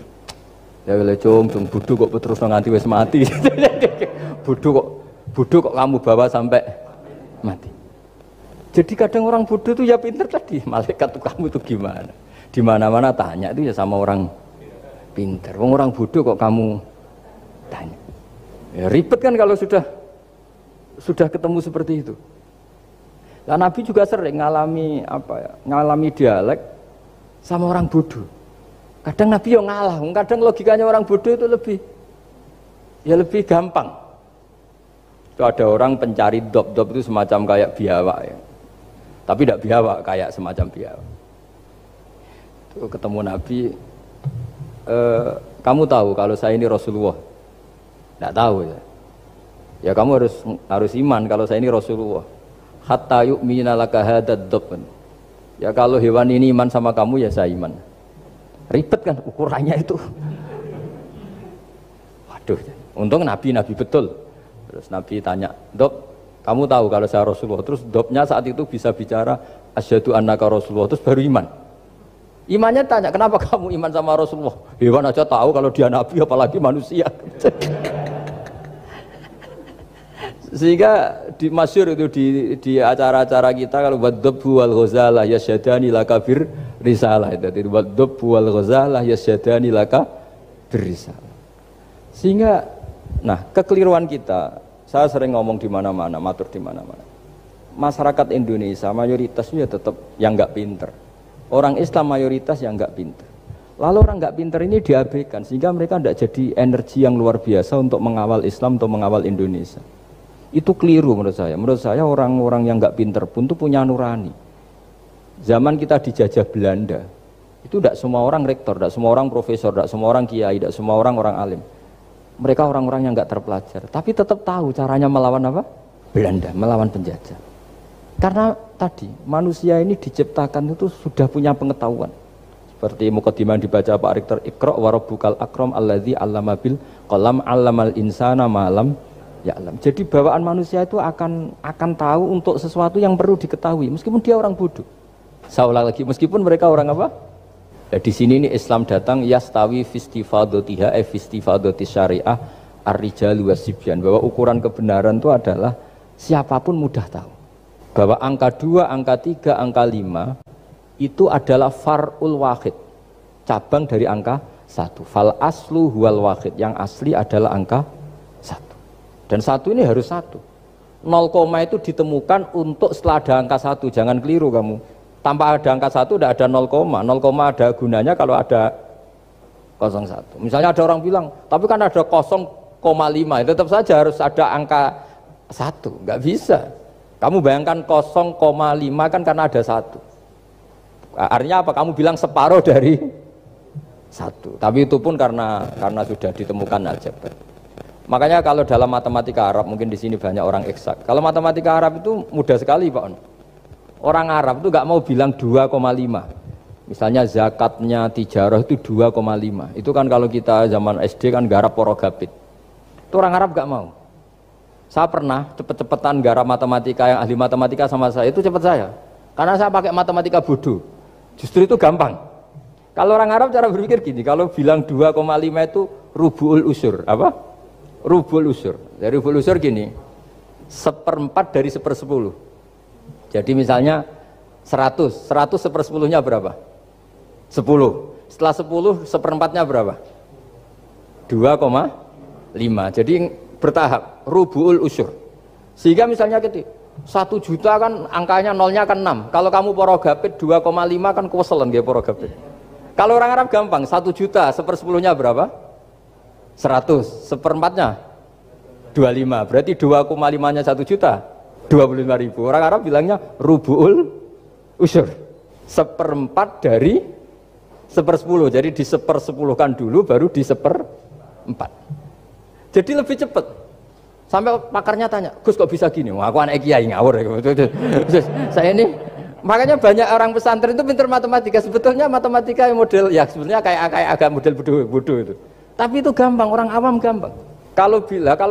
Ya wile cung bodoh kok terus nganti wis mati. bodoh kok kamu bawa sampai mati. Jadi kadang orang bodoh itu ya pinter tadi. Malaikat tuh kamu tuh gimana? Di mana-mana tanya itu ya sama orang pinter. Orang bodoh kok kamu tanya. Ya ribet kan kalau sudah ketemu seperti itu. Lah Nabi juga sering ngalami dialek sama orang bodoh. Kadang Nabi yang ngalah, kadang logikanya orang bodoh itu lebih gampang. Itu ada orang pencari dop itu semacam kayak biawak ya. Tapi tidak biawak, kayak semacam biawak. Itu ketemu Nabi, kamu tahu kalau saya ini Rasulullah? Tidak tahu ya. Ya kamu harus iman kalau saya ini Rasulullah. Hatta yu'mina laka hadad dop. Ya kalau hewan ini iman sama kamu ya saya iman. Ribet kan ukurannya itu. Waduh, untung Nabi betul. Terus Nabi tanya, Dop, kamu tahu kalau saya Rasulullah? Terus Dopnya saat itu bisa bicara, asyhadu annaka Rasulullah, terus baru iman. Imannya tanya, kenapa kamu iman sama Rasulullah? Hewan aja tahu kalau dia Nabi, apalagi manusia. Sehingga di masyhur itu di acara-acara kita kalau wadhabbu wal ghazalah yasyadani laka bir risalah itu wadhabbu wal ghazalah yasyadani laka bir risalah. Sehingga kekeliruan kita, saya sering ngomong di mana-mana, matur di mana-mana. Masyarakat Indonesia mayoritasnya tetap yang enggak pinter. Orang Islam mayoritas yang enggak pinter. Lalu orang enggak pinter ini diabaikan sehingga mereka tidak jadi energi yang luar biasa untuk mengawal Islam, untuk mengawal Indonesia. Itu keliru menurut saya. Menurut saya orang-orang yang nggak pinter pun tuh punya nurani. Zaman kita dijajah Belanda, itu tidak semua orang rektor, tidak semua orang profesor, tidak semua orang kiai, tidak semua orang alim. Mereka orang-orang yang nggak terpelajar, tapi tetap tahu caranya melawan apa? Belanda, melawan penjajah. Karena tadi manusia ini diciptakan itu sudah punya pengetahuan. Seperti mukadimah dibaca Pak Rektor, Iqra wa rabbukal akram alladzi 'allama bil qalam 'allamal insana ma lam ya'lam. Jadi bawaan manusia itu akan tahu untuk sesuatu yang perlu diketahui meskipun dia orang bodoh. Saya ulang lagi, meskipun mereka orang apa? Ya, di sini ini Islam datang yastawi fistifadatiha fistifadati syariah ar-rijalu wasibyan, bahwa ukuran kebenaran itu adalah siapapun mudah tahu. Bahwa angka 2, angka 3, angka 5 itu adalah far'ul wahid, cabang dari angka 1. Fal aslu huwal wahid, yang asli adalah angka 1. Dan 1 ini harus 1. 0, itu ditemukan untuk setelah ada angka 1. Jangan keliru kamu. Tanpa ada angka 1 tidak ada 0, 0, ada gunanya kalau ada 01. Misalnya ada orang bilang, tapi kan ada 0,5, tetap saja harus ada angka 1. Nggak bisa. Kamu bayangkan 0,5 kan karena ada 1. Artinya apa? Kamu bilang separuh dari 1. Tapi itu pun karena sudah ditemukan aljabar. Makanya kalau dalam matematika Arab, mungkin di sini banyak orang eksak. Kalau matematika Arab itu mudah sekali Pak. Orang Arab itu nggak mau bilang 2,5. Misalnya zakatnya tijarah itu 2,5. Itu kan kalau kita zaman SD kan garap porogapit. Itu orang Arab nggak mau. Saya pernah cepet-cepetan garap matematika, yang ahli matematika sama saya itu cepet saya. Karena saya pakai matematika bodoh. Justru itu gampang. Kalau orang Arab cara berpikir gini, kalau bilang 2,5 itu rubu'ul usur. Apa? Rubu'ul usur. Dari rubu'ul usur gini, 1/4 dari 1/10. Jadi misalnya 100 1/10-nya berapa? 10. setelah 10 seperempatnya berapa? 2,5. Jadi bertahap, rubu'ul usyur. Sehingga misalnya gitu, 1 juta kan angkanya nolnya kan 6. Kalau kamu porogapit 2,5 kan kuweselan nggih porogapit. Kalau orang Arab gampang, 1 juta sepersepuluhnya berapa? 100, seperempatnya 25. Berarti 2,5-nya 1 juta 25.000. Orang Arab bilangnya rubu'ul usyur. Seperempat dari sepersepuluh. Jadi di sepersepuluhkan dulu baru di seperempat. Jadi lebih cepat. Sampai pakarnya tanya, Gus kok bisa gini? Wah, aku anak kiai ngawur. Saya ini, makanya banyak orang pesantren itu pintar matematika. Sebetulnya matematika yang model, ya sebenarnya kayak agak model bodoh itu. Tapi itu gampang, orang awam gampang. Kalau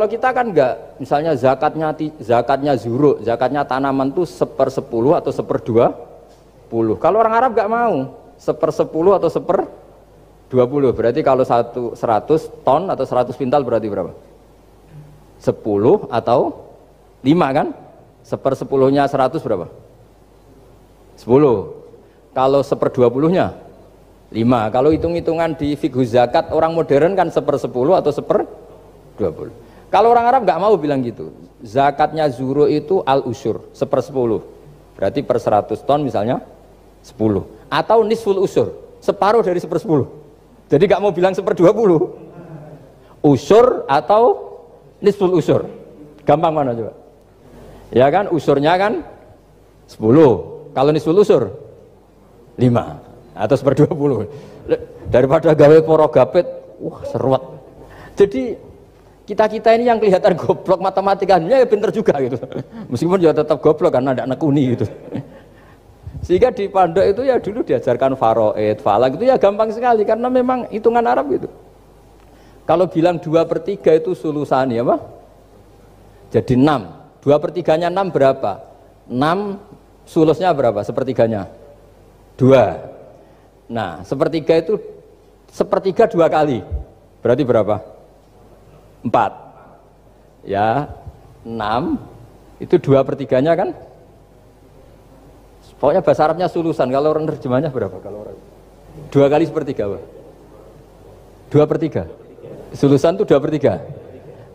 kita kan enggak, misalnya zakatnya zuru, zakatnya tanaman itu 1/10 atau 1/20. Kalau orang Arab enggak mau 1/10 atau 1/20. Berarti kalau 100 ton atau 100 pintal berarti berapa? 10 atau 5 kan? 1/10-nya 100 berapa? 10. Kalau 1/20-nya 5. Kalau hitung-hitungan di fikih zakat orang modern kan 1/10 atau 1/20. Kalau orang Arab nggak mau bilang gitu. Zakatnya zuru itu al-usyur 1/10. Berarti per 100 ton misalnya 10. Atau nisful usyur, separuh dari 1/10. Jadi nggak mau bilang 1/20. Usyur atau nisful usyur. Gampang mana coba? Ya kan, usyurnya kan 10. Kalau nisful usyur 5 atau 1/20. Daripada gawe porogapit, wah seruat. Jadi kita ini yang kelihatan goblok matematikanya ya pinter juga gitu. Meskipun juga tetap goblok karena ada nekuni gitu. Sehingga di pondok itu ya dulu diajarkan faraid, falak itu ya gampang sekali karena memang hitungan Arab gitu. Kalau bilang 2/3 itu sulusani apa? Jadi 6. 2/3-nya 6 berapa? 6 sulusnya berapa? Sepertiganya 2. Nah, sepertiga itu sepertiga 2 kali. Berarti berapa? 4. Ya, 6 itu 2/3-nya kan? Pokoknya bahasa Arabnya sulusan. Kalau orang terjemahnya berapa? Kalau orang 2 kali sepertiga apa? 2/3. Sulusan itu 2/3.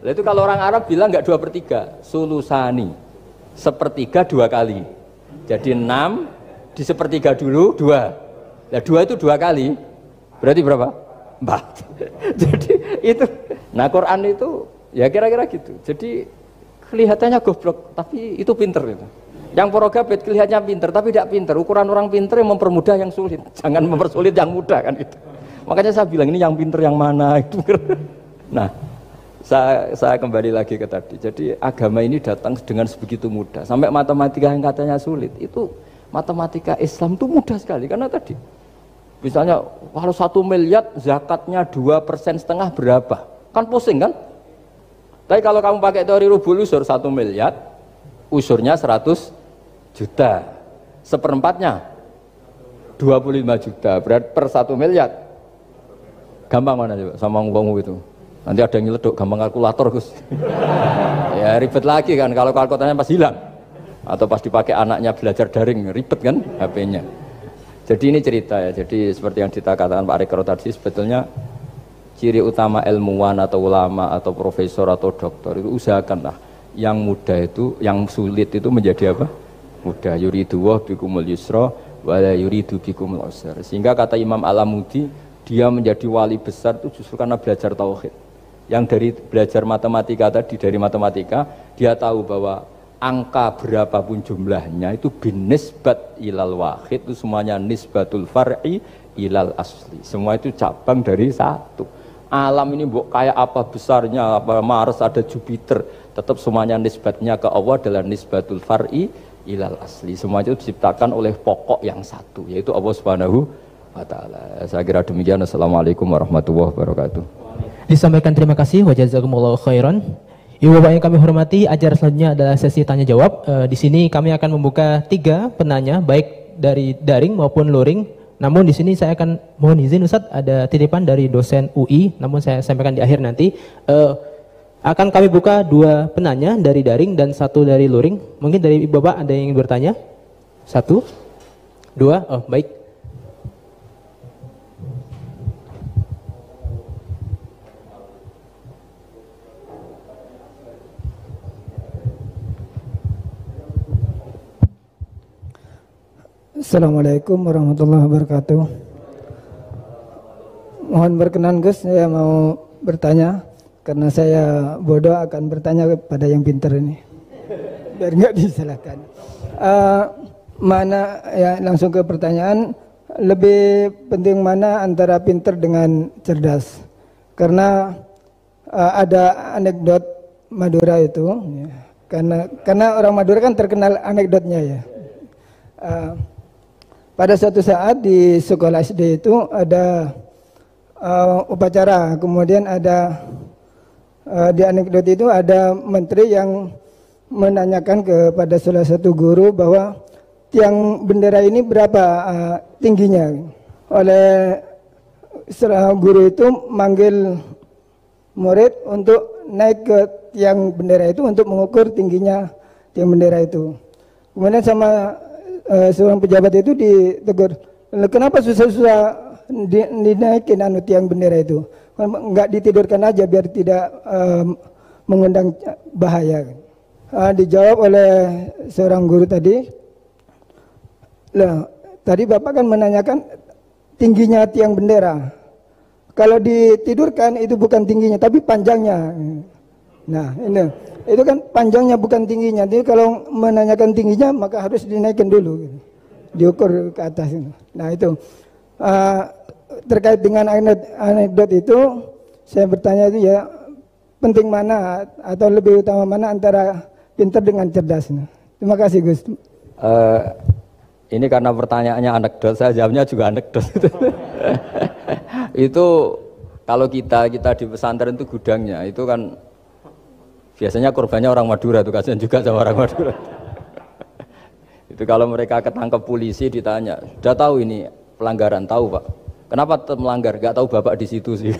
Nah, itu kalau orang Arab bilang enggak 2/3, sulusani. Sepertiga 2 kali. Jadi 6 di sepertiga dulu 2. Nah 2 itu 2 kali. Berarti berapa? 4. Jadi itu, nah Quran itu ya kira-kira gitu. Jadi kelihatannya goblok, tapi itu pinter itu. Yang porogabit kelihatannya pinter, tapi tidak pinter. Ukuran orang pinter yang mempermudah yang sulit. Jangan mempersulit yang mudah kan itu. Makanya saya bilang ini yang pinter yang mana itu. Nah, saya kembali lagi ke tadi. Jadi agama ini datang dengan sebegitu mudah. Sampai matematika yang katanya sulit, itu matematika Islam itu mudah sekali karena tadi. Misalnya kalau 1 miliar zakatnya 2,5% berapa? Kan pusing kan? Tapi kalau kamu pakai teori rubul usur 1 miliar, usurnya 100 juta. Seperempatnya 25 juta. Berarti per 1 miliar. Gampang mana coba sama ngomong itu? Nanti ada yang nyeleduk, gampang kalkulator Gus. Ya ribet lagi kan kalau kalkulatornya pas hilang. Atau pas dipakai anaknya belajar daring, ribet kan HP-nya. Jadi ini cerita ya, jadi seperti yang dikatakan Pak Rekro tadi, sebetulnya ciri utama ilmuwan atau ulama atau profesor atau doktor itu usahakanlah yang mudah itu, yang sulit itu menjadi apa? Mudah. Yuridu wa bikumul yusra wa la yuridu bikumul usra. Sehingga kata Imam Alamudi, dia menjadi wali besar itu justru karena belajar tauhid. Yang dari belajar matematika tadi, dari matematika dia tahu bahwa angka berapapun jumlahnya itu binisbat ilal wahid, itu semuanya nisbatul far'i ilal asli. Semua itu cabang dari satu. Alam ini kayak apa besarnya, apa Mars, ada Jupiter, tetap semuanya nisbatnya ke Allah adalah nisbatul far'i ilal asli. Semua itu diciptakan oleh pokok yang satu, yaitu Allah Subhanahu wa ta'ala. Saya kira demikian. Assalamualaikum warahmatullahi wabarakatuh. Disampaikan terima kasih wa jazakumullahu khairan. Ibu Bapak yang kami hormati, acara selanjutnya adalah sesi tanya jawab. Di sini kami akan membuka 3 penanya, baik dari daring maupun luring. Namun di sini saya akan mohon izin Ustadz, ada titipan dari dosen UI, namun saya sampaikan di akhir nanti. Akan kami buka 2 penanya dari daring dan 1 dari luring. Mungkin dari Ibu Bapak ada yang ingin bertanya? 1, 2, oh baik. Assalamualaikum warahmatullahi wabarakatuh. Mohon berkenan Gus, saya mau bertanya karena saya bodoh akan bertanya kepada yang pintar ini biar nggak disalahkan. Mana ya, langsung ke pertanyaan, lebih penting mana antara pintar dengan cerdas? Karena ada anekdot Madura itu, ya, karena orang Madura kan terkenal anekdotnya ya. Pada suatu saat di sekolah SD itu ada upacara, kemudian ada di anekdot itu ada menteri yang menanyakan kepada salah satu guru bahwa tiang bendera ini berapa tingginya. Oleh guru itu manggil murid untuk naik ke tiang bendera itu untuk mengukur tingginya tiang bendera itu. Kemudian sama seorang pejabat itu ditegur, kenapa susah-susah dinaikin tiang bendera itu, nggak ditidurkan aja biar tidak mengundang bahaya. Dijawab oleh seorang guru tadi, tadi Bapak kan menanyakan tingginya tiang bendera. Kalau ditidurkan itu bukan tingginya tapi panjangnya. Nah ini itu kan panjangnya bukan tingginya. Jadi kalau menanyakan tingginya maka harus dinaikkan dulu, diukur ke atas. Nah itu terkait dengan anekdot itu saya bertanya itu ya, penting mana atau lebih utama mana antara pintar dengan cerdas? Terima kasih Gus. Ini karena pertanyaannya anekdot, saya jawabnya juga anekdot. Itu kalau kita di pesantren itu gudangnya itu kan biasanya korbannya orang Madura, tuh kasihan juga sama orang Madura. Itu kalau mereka ketangkep polisi ditanya, sudah tahu ini pelanggaran, tahu Pak? Kenapa tetap melanggar? Gak tahu Bapak di situ sih.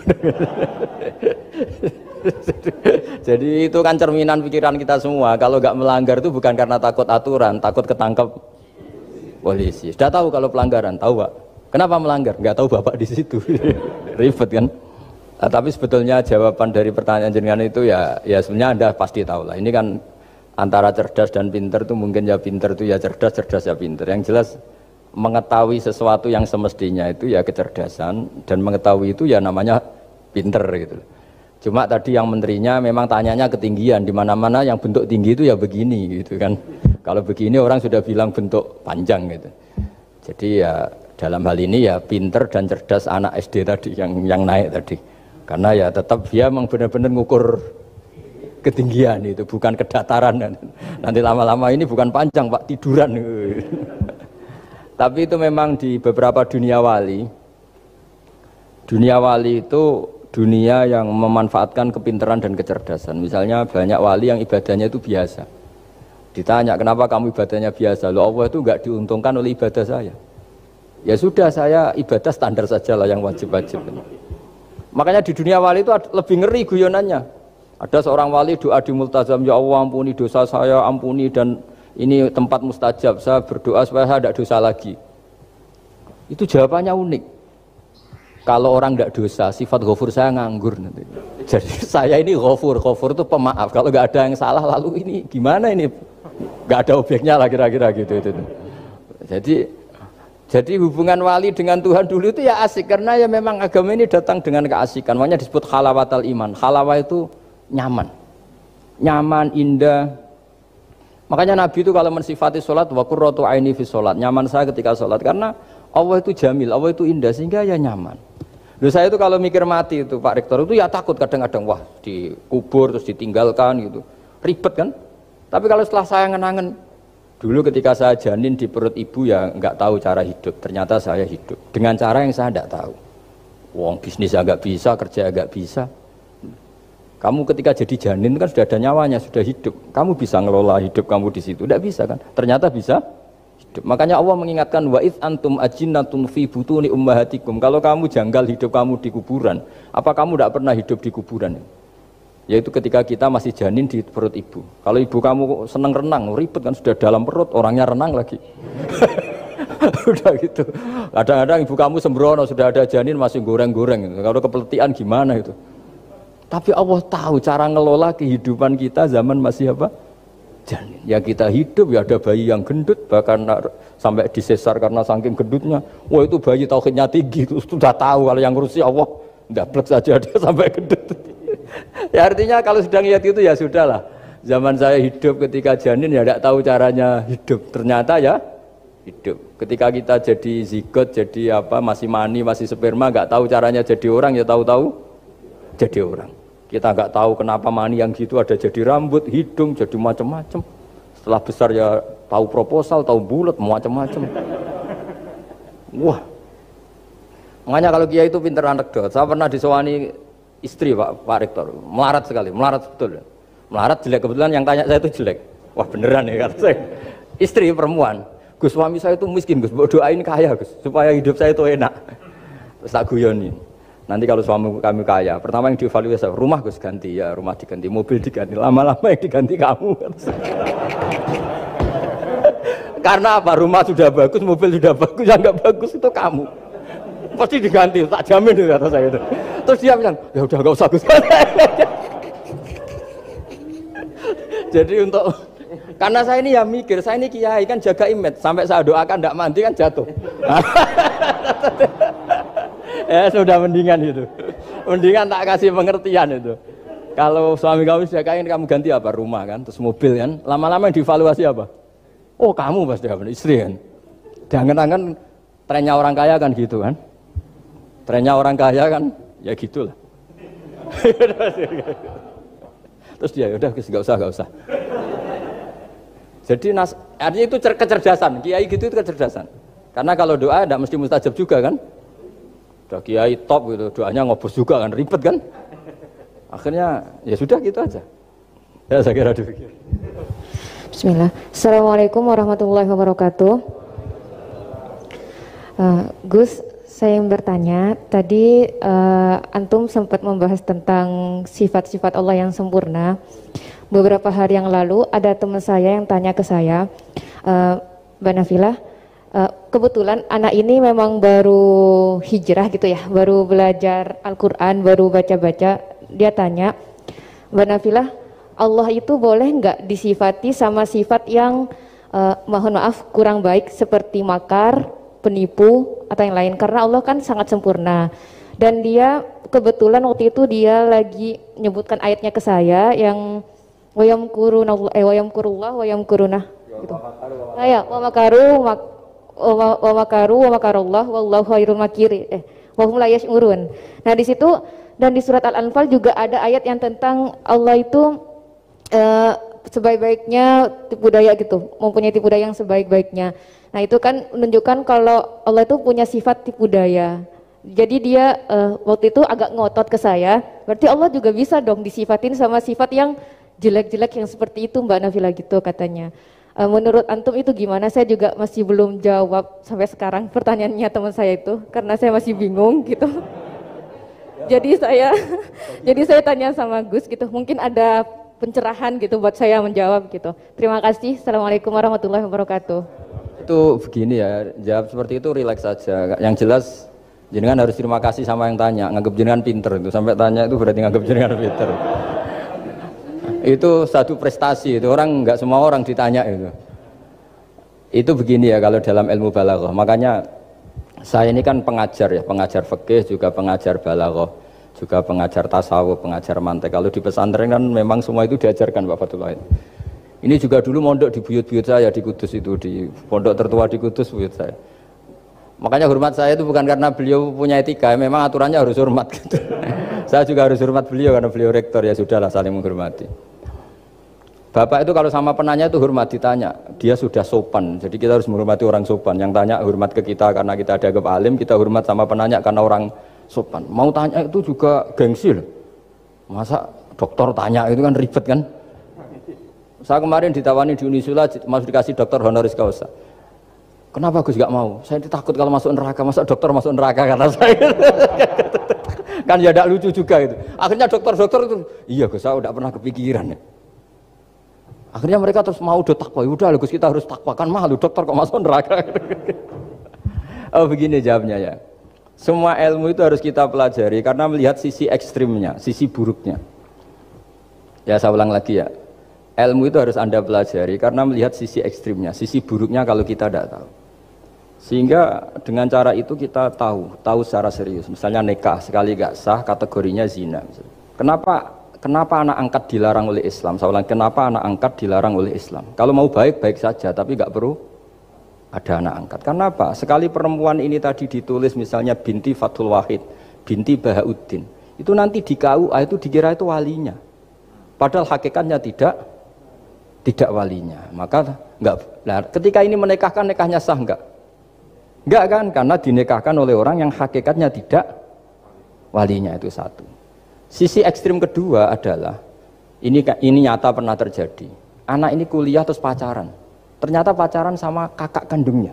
Jadi itu kan cerminan pikiran kita semua. Kalau gak melanggar itu bukan karena takut aturan, takut ketangkep polisi. Sudah tahu kalau pelanggaran, tahu Pak? Kenapa melanggar? Gak tahu Bapak di situ. Ribet kan? Tapi sebetulnya jawaban dari pertanyaan jenengan itu ya sebenarnya Anda pasti tahu lah. Ini kan antara cerdas dan pinter itu mungkin ya pinter itu ya cerdas, cerdas ya pinter. Yang jelas mengetahui sesuatu yang semestinya itu ya kecerdasan, dan mengetahui itu ya namanya pinter gitu. Cuma tadi yang menterinya memang tanyanya ketinggian, di mana-mana yang bentuk tinggi itu ya begini gitu kan. Kalau begini orang sudah bilang bentuk panjang gitu. Jadi ya dalam hal ini ya pinter dan cerdas anak SD tadi yang naik tadi. Karena ya tetap dia memang benar-benar ngukur ketinggian itu, bukan kedataran. Nanti lama-lama ini bukan panjang Pak, tiduran. Tapi itu memang di beberapa dunia wali itu dunia yang memanfaatkan kepintaran dan kecerdasan. Misalnya banyak wali yang ibadahnya itu biasa. Ditanya, kenapa kamu ibadahnya biasa? Loh, Allah itu enggak diuntungkan oleh ibadah saya. Ya sudah, saya ibadah standar saja lah yang wajib-wajib. Makanya di dunia wali itu lebih ngeri guyonannya. Ada seorang wali doa di multazam, ya Allah ampuni dosa saya, ampuni, dan ini tempat mustajab, saya berdoa supaya saya tidak dosa lagi. Itu jawabannya unik. Kalau orang tidak dosa, sifat ghafur saya nganggur nanti. Jadi saya ini ghafur itu pemaaf. Kalau nggak ada yang salah, lalu ini gimana ini? Nggak ada objeknya lah kira-kira gitu. Jadi hubungan wali dengan Tuhan dulu itu ya asik, karena ya memang agama ini datang dengan keasikan. Makanya disebut halawatal iman. Halawah itu nyaman, indah. Makanya Nabi itu kalau mensifati sholat, wa qurratu aini fi sholat, nyaman saya ketika sholat, karena Allah itu jamil, Allah itu indah, sehingga ya nyaman. Loh, saya itu kalau mikir mati itu Pak Rektor itu ya takut kadang-kadang, wah dikubur terus ditinggalkan gitu, ribet kan. Tapi kalau setelah saya ngenangen, dulu ketika saya janin di perut ibu ya nggak tahu cara hidup, ternyata saya hidup dengan cara yang saya nggak tahu. Wong bisnis agak bisa, kerja agak bisa. Kamu ketika jadi janin kan sudah ada nyawanya, sudah hidup. Kamu bisa ngelola hidup kamu di situ, tidak bisa kan? Ternyata bisa hidup. Makanya Allah mengingatkan wa id antum ajinnatun fi butuni ummahatikum. Kalau kamu janggal hidup kamu di kuburan, apa kamu tidak pernah hidup di kuburan? Yaitu ketika kita masih janin di perut ibu. Kalau ibu kamu senang renang, ribet kan, sudah dalam perut, orangnya renang lagi. Udah gitu. Kadang-kadang ibu kamu sembrono, sudah ada janin masih goreng-goreng. Kalau kepeletian gimana itu? Tapi Allah tahu cara ngelola kehidupan kita zaman masih apa? janin. Ya kita hidup ya ada bayi yang gendut bahkan sampai disesar karena saking gendutnya. Wah itu bayi tauhidnya tinggi, sudah tahu kalau yang ngurusi Allah, ndablek saja dia sampai gendut. Ya artinya kalau sedang lihat itu ya sudahlah. Zaman saya hidup ketika janin ya tidak tahu caranya hidup. Ternyata ya hidup. Ketika kita jadi zigot, jadi apa masih mani, masih sperma, nggak tahu caranya jadi orang ya tahu-tahu jadi orang. Kita nggak tahu kenapa mani yang gitu ada jadi rambut, hidung, jadi macam-macam. Setelah besar ya tahu proposal, tahu bulat, macam-macam. Wah. Makanya kalau kiai itu pinter anekdot. Saya pernah disewani istri Pak Rektor, melarat sekali, melarat betul. Melarat jelek, kebetulan yang tanya saya itu jelek. Wah beneran ya kata saya. Istri perempuan. Gus suami saya itu miskin Gus, doain kaya Gus, supaya hidup saya itu enak. Terus tak guyoni. Nanti kalau suami kami kaya, pertama yang dievaluasi rumah Gus ganti ya, rumah diganti, mobil diganti, lama-lama yang diganti kamu. Karena apa? Rumah sudah bagus, mobil sudah bagus, yang nggak bagus itu kamu. Pasti diganti, tak jamin itu kata saya itu. Terus dia bilang, ya udah nggak usah Gus. Jadi untuk karena saya ini ya mikir, saya ini kiai kan jaga image, sampai saya doakan tidak mandi kan jatuh. Ya sudah mendingan itu, mendingan tak kasih pengertian itu. Kalau suami kamu sudah kaya kamu ganti apa? Rumah kan, terus mobil kan. Lama-lama yang dievaluasi apa? Oh kamu pasti apa? Istri kan. Jangan-jangan trennya orang kaya kan gitu kan. Trennya orang kaya kan, ya gitulah. Terus dia udah nggak usah. Jadi artinya itu kecerdasan, kiai gitu itu kecerdasan. Karena kalau doa tidak mesti mustajab juga kan. Udah kiai top gitu, doanya ngobos juga kan, ribet kan. Akhirnya ya sudah gitu aja. Ya saya kira dipikir. Bismillah. Assalamualaikum warahmatullahi wabarakatuh. Gus, saya yang bertanya, tadi antum sempat membahas tentang sifat-sifat Allah yang sempurna. Beberapa hari yang lalu ada teman saya yang tanya ke saya, Mbak Nafilah, kebetulan anak ini memang baru hijrah gitu ya, baru belajar Al-Quran, baru baca-baca. Dia tanya, Mbak Nafilah, Allah itu boleh nggak disifati sama sifat yang mohon maaf kurang baik seperti makar, penipu atau yang lain? Karena Allah kan sangat sempurna. Dan dia kebetulan waktu itu dia lagi menyebutkan ayatnya ke saya yang wayamkurullah wayamkuruna gitu. Ya, wa makarullah wallahu khairul makirin. Wa hum la yash'urun. Nah, di situ dan di surat Al-Anfal juga ada ayat yang tentang Allah itu sebaik-baiknya tipu daya gitu, mempunyai tipu daya yang sebaik-baiknya. Nah, itu kan menunjukkan kalau Allah itu punya sifat tipu daya. Jadi dia waktu itu agak ngotot ke saya, berarti Allah juga bisa dong disifatin sama sifat yang jelek-jelek yang seperti itu Mbak Nafila gitu katanya. Menurut antum itu gimana? Saya juga masih belum jawab sampai sekarang pertanyaannya teman saya itu karena saya masih bingung gitu. Jadi saya tanya sama Gus gitu, mungkin ada pencerahan gitu buat saya menjawab gitu. Terima kasih. Assalamualaikum warahmatullahi wabarakatuh. Itu begini ya, jawab seperti itu rileks saja. Yang jelas jenengan harus terima kasih sama yang tanya, nganggep jenengan pinter itu. Sampai tanya itu berarti nganggep jenengan pinter. Itu satu prestasi, itu orang nggak semua orang ditanya itu. Itu begini ya kalau dalam ilmu balaghah. Makanya saya ini kan pengajar ya, pengajar fikih juga pengajar balaghah, juga pengajar tasawuf, pengajar mantek. Kalau di pesantren kan memang semua itu diajarkan Pak Fatullah. Ini juga dulu mondok di buyut-buyut saya di Kudus itu, di pondok tertua di Kudus buyut saya. Makanya hormat saya itu bukan karena beliau punya etika, memang aturannya harus hormat gitu. Saya juga harus hormat beliau karena beliau rektor, ya sudahlah saling menghormati. Bapak itu kalau sama penanya itu hormat, ditanya, dia sudah sopan. Jadi kita harus menghormati orang sopan. Yang tanya hormat ke kita karena kita dianggap alim, kita hormat sama penanya karena orang sopan. Mau tanya itu juga gengsi loh. Masa dokter tanya itu kan ribet kan? Saya kemarin ditawani di Unisula masuk dikasih dokter honoris causa. Kenapa Gus gak mau? Saya takut kalau masuk neraka, masa dokter masuk neraka kata saya. Kan ya tidak lucu juga itu. Akhirnya dokter-dokter itu, iya Gus saya tidak pernah kepikiran ya. Akhirnya mereka terus mau udah takwa, udah Gus kita harus takwa, kan malu dokter kok masuk neraka. Oh begini jawabnya ya. Semua ilmu itu harus kita pelajari karena melihat sisi ekstrimnya, sisi buruknya. Ya saya ulang lagi ya. ilmu itu harus Anda pelajari karena melihat sisi ekstrimnya, sisi buruknya kalau kita tidak tahu. Sehingga dengan cara itu kita tahu secara serius. Misalnya nikah sekali gak sah kategorinya zina. Kenapa anak angkat dilarang oleh Islam? Saya ulang, kenapa anak angkat dilarang oleh Islam? Kalau mau baik saja, tapi gak perlu ada anak angkat. Kenapa? Sekali perempuan ini tadi ditulis misalnya binti Fathul Wahid, binti Bahauddin, itu nanti di KUA itu dikira itu walinya. Padahal hakikatnya tidak walinya. Maka enggak. Nah, ketika ini menikahkan, nikahnya sah enggak? Enggak kan? Karena dinikahkan oleh orang yang hakikatnya tidak walinya, itu satu. Sisi ekstrim kedua adalah ini nyata pernah terjadi. Anak ini kuliah terus pacaran. Ternyata pacaran sama kakak kandungnya.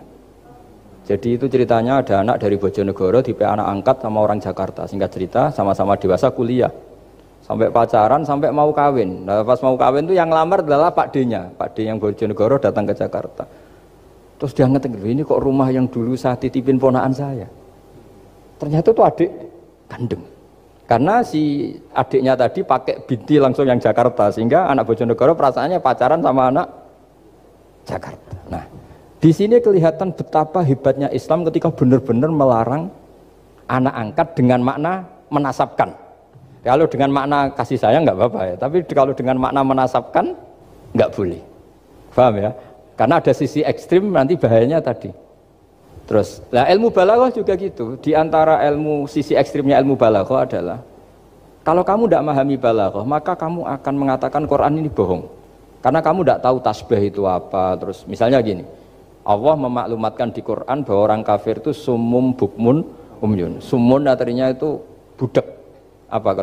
Jadi itu ceritanya ada anak dari Bojonegoro di anak angkat sama orang Jakarta. Singkat cerita sama-sama dewasa kuliah. Sampai pacaran, sampai mau kawin. Nah, pas mau kawin itu yang lamar adalah Pak D-nya. Pak D yang Bojonegoro datang ke Jakarta. Terus dia ngetik, ini kok rumah yang dulu saya titipin ponakan saya. Ternyata itu adik kandung. Karena si adiknya tadi pakai binti langsung yang Jakarta. Sehingga anak Bojonegoro perasaannya pacaran sama anak Jakarta. Nah, di sini kelihatan betapa hebatnya Islam ketika benar-benar melarang anak angkat dengan makna menasabkan. Kalau dengan makna kasih sayang nggak apa-apa ya, tapi kalau dengan makna menasabkan nggak boleh. Paham ya? Karena ada sisi ekstrim nanti bahayanya tadi. Terus, nah ilmu balaghah juga gitu. Di antara ilmu sisi ekstrimnya ilmu balaghah adalah kalau kamu tidak memahami balaghah, maka kamu akan mengatakan Quran ini bohong. Karena kamu tidak tahu tasbih itu apa. Terus misalnya gini, Allah memaklumatkan di Quran bahwa orang kafir itu sumum bukmun umyun. Sumun artinya itu budak,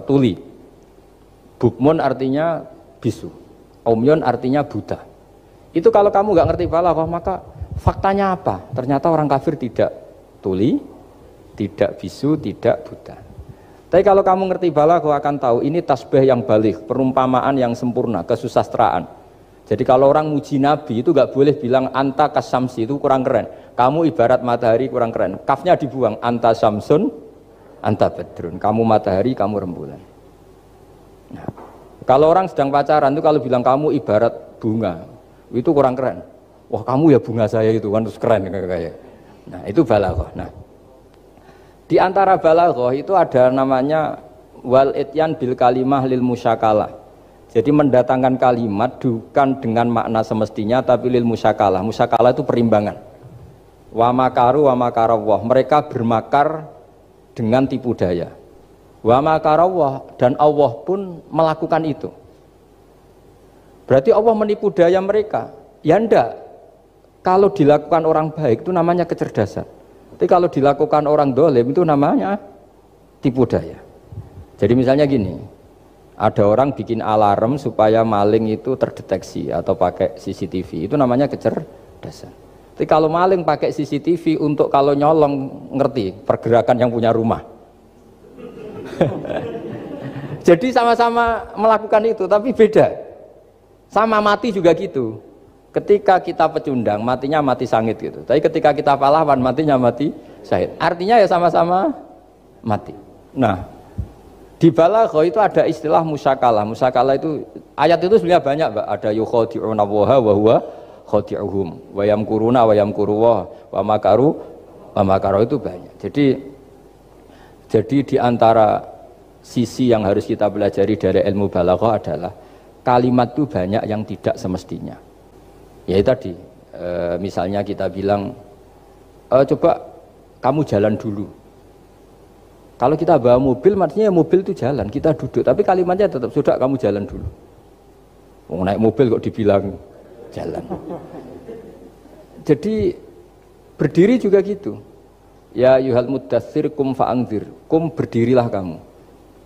tuli. Bukmun artinya bisu. Umyun artinya buta. Itu kalau kamu nggak ngerti balaghah, maka faktanya apa? Ternyata orang kafir tidak tuli, tidak bisu, tidak buta. Tapi kalau kamu ngerti balaghah akan tahu ini tasbih yang baligh, perumpamaan yang sempurna, kesusastraan. Jadi kalau orang muji Nabi itu nggak boleh bilang anta kasamsi, itu kurang keren. Kamu ibarat matahari, kurang keren. Kafnya dibuang, anta samsun, anta badrun. Kamu matahari, kamu rembulan. Nah, kalau orang sedang pacaran itu kalau bilang kamu ibarat bunga, itu kurang keren. Wah, kamu ya bunga saya itu kan, terus keren kayak. Nah, itu balaghah. Nah, di antara balaghah itu ada namanya wal ityan bil kalimah lil musyakalah. Jadi mendatangkan kalimat bukan dengan makna semestinya tapi lil musyakalah. Musyakalah itu perimbangan. Wa makaru wa makarawah. Mereka bermakar dengan tipu daya. Wa makarawah, dan Allah pun melakukan itu. Berarti Allah menipu daya mereka. Ya enggak. Kalau dilakukan orang baik itu namanya kecerdasan. Tapi kalau dilakukan orang dolim itu namanya tipu daya. Jadi misalnya gini. Ada orang bikin alarm supaya maling itu terdeteksi atau pakai CCTV, itu namanya kecerdasan. Tapi kalau maling pakai CCTV untuk kalau nyolong ngerti pergerakan yang punya rumah. Jadi sama-sama melakukan itu, tapi beda. Sama mati juga gitu. Ketika kita pecundang, matinya mati sangit gitu. Tapi ketika kita pahlawan, matinya mati syahid. Artinya ya sama-sama mati. Nah, di balaghah itu ada istilah musyakalah. Musyakalah itu ayat itu sebenarnya banyak, Mbak. Ada yukhadi'una waha wa huwa khadi'uhum wa yamkuruna wa yamkuruwah wa makaru itu banyak. Jadi di antara sisi yang harus kita pelajari dari ilmu balaghah adalah kalimat itu banyak yang tidak semestinya. Ya tadi misalnya kita bilang coba kamu jalan dulu. Kalau kita bawa mobil, maksudnya mobil itu jalan, kita duduk. Tapi kalimatnya tetap, sudah kamu jalan dulu. Mau naik mobil kok dibilang jalan. Jadi berdiri juga gitu. Ya yuhal muddatsir kum fa'anzir. Kum berdirilah kamu.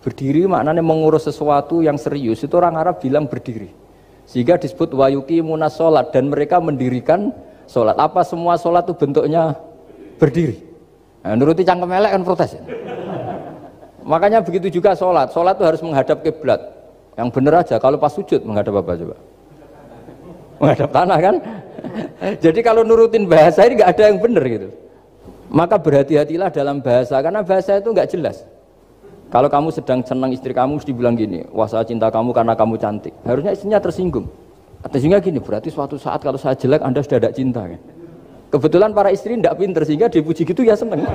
Berdiri maknanya mengurus sesuatu yang serius. Itu orang Arab bilang berdiri. Sehingga disebut wayuki munas sholat. Dan mereka mendirikan sholat. Apa semua sholat itu bentuknya berdiri? Nah, nuruti cangkem elek kan protes ya? Makanya begitu juga sholat. Sholat itu harus menghadap kiblat. Yang benar aja. Kalau pas sujud menghadap apa coba? Menghadap tanah kan? Jadi kalau nurutin bahasa ini nggak ada yang benar gitu. Maka berhati-hatilah dalam bahasa. Karena bahasa itu nggak jelas. Kalau kamu sedang senang istri kamu, mesti bilang gini, wah saya cinta kamu karena kamu cantik. Harusnya istrinya tersinggung. Sehingga gini, berarti suatu saat kalau saya jelek Anda sudah tidak cinta kan? Kebetulan para istri tidak pinter sehingga dipuji gitu ya seneng.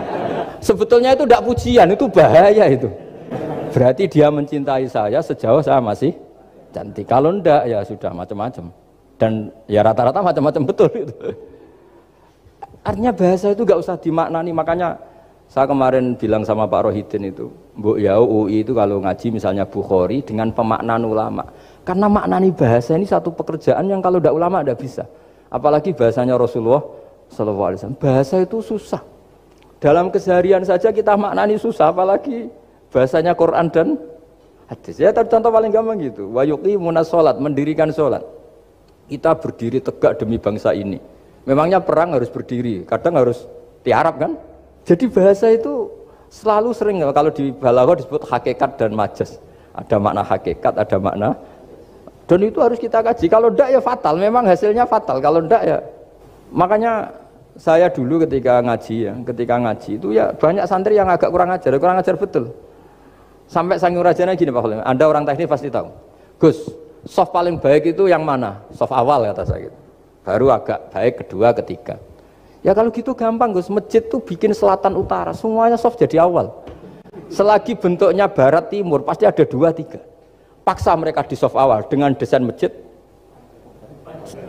Sebetulnya itu tidak pujian, itu bahaya itu. Berarti dia mencintai saya sejauh saya masih cantik. Kalau enggak ya sudah macam-macam. Dan ya rata-rata macam-macam betul itu. Artinya bahasa itu gak usah dimaknani. Makanya saya kemarin bilang sama Pak Rohidin itu, Mbok ya UI itu kalau ngaji misalnya Bukhari dengan pemaknaan ulama. Karena maknani bahasa ini satu pekerjaan yang kalau tidak ulama tidak bisa. Apalagi bahasanya Rasulullah SAW. Bahasa itu susah. Dalam keseharian saja kita maknani susah, apalagi bahasanya Quran dan hadis. Ya contoh paling gampang gitu. Wa yuqimuna sholat, mendirikan sholat. Kita berdiri tegak demi bangsa ini. Memangnya perang harus berdiri, kadang harus tiarap kan? Jadi bahasa itu selalu sering kalau di balaghah disebut hakikat dan majas. Ada makna hakikat, ada makna. Dan itu harus kita kaji. Kalau enggak ya fatal, memang hasilnya fatal. Kalau enggak ya. Makanya saya dulu ketika ngaji itu ya banyak santri yang agak kurang ajar betul. Sampai Sangyu Rajana gini Pak Khalil, Anda orang teknik pasti tahu. Gus, soft paling baik itu yang mana? Soft awal kata saya gitu. Baru agak baik kedua, ketiga. Ya kalau gitu gampang Gus, masjid tuh bikin selatan utara, semuanya soft jadi awal. Selagi bentuknya barat timur pasti ada 2-3. Paksa mereka di soft awal dengan desain masjid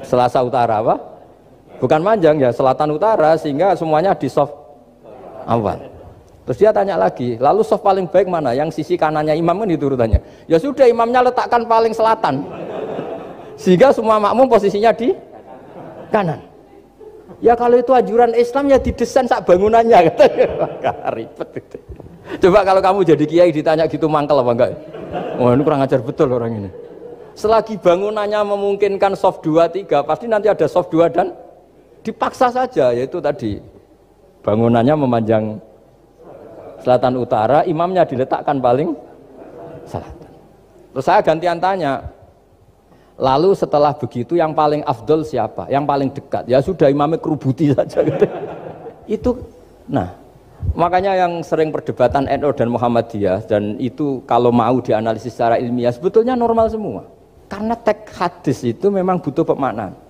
selasa utara apa? Bukan manjang ya, selatan utara sehingga semuanya di soft awal. Terus dia tanya lagi, lalu soft paling baik mana? Yang sisi kanannya imam kan itu urutannya. Ya sudah imamnya letakkan paling selatan. Sehingga semua makmum posisinya di kanan. Ya kalau itu anjuran Islam ya didesain sak bangunannya katanya. Ribet itu. Coba kalau kamu jadi kiai ditanya gitu mangkel apa enggak? Wah ini kurang ajar betul orang ini. Selagi bangunannya memungkinkan soft 2-3 pasti nanti ada soft 2 dan dipaksa saja, yaitu tadi bangunannya memanjang selatan utara, imamnya diletakkan paling selatan. Terus saya gantian tanya, lalu setelah begitu yang paling afdol siapa? Yang paling dekat? Ya sudah imamnya kerubuti saja gitu. Itu, nah makanya yang sering perdebatan NU dan Muhammadiyah dan itu kalau mau dianalisis secara ilmiah sebetulnya normal semua. Karena teks hadis itu memang butuh pemaknaan.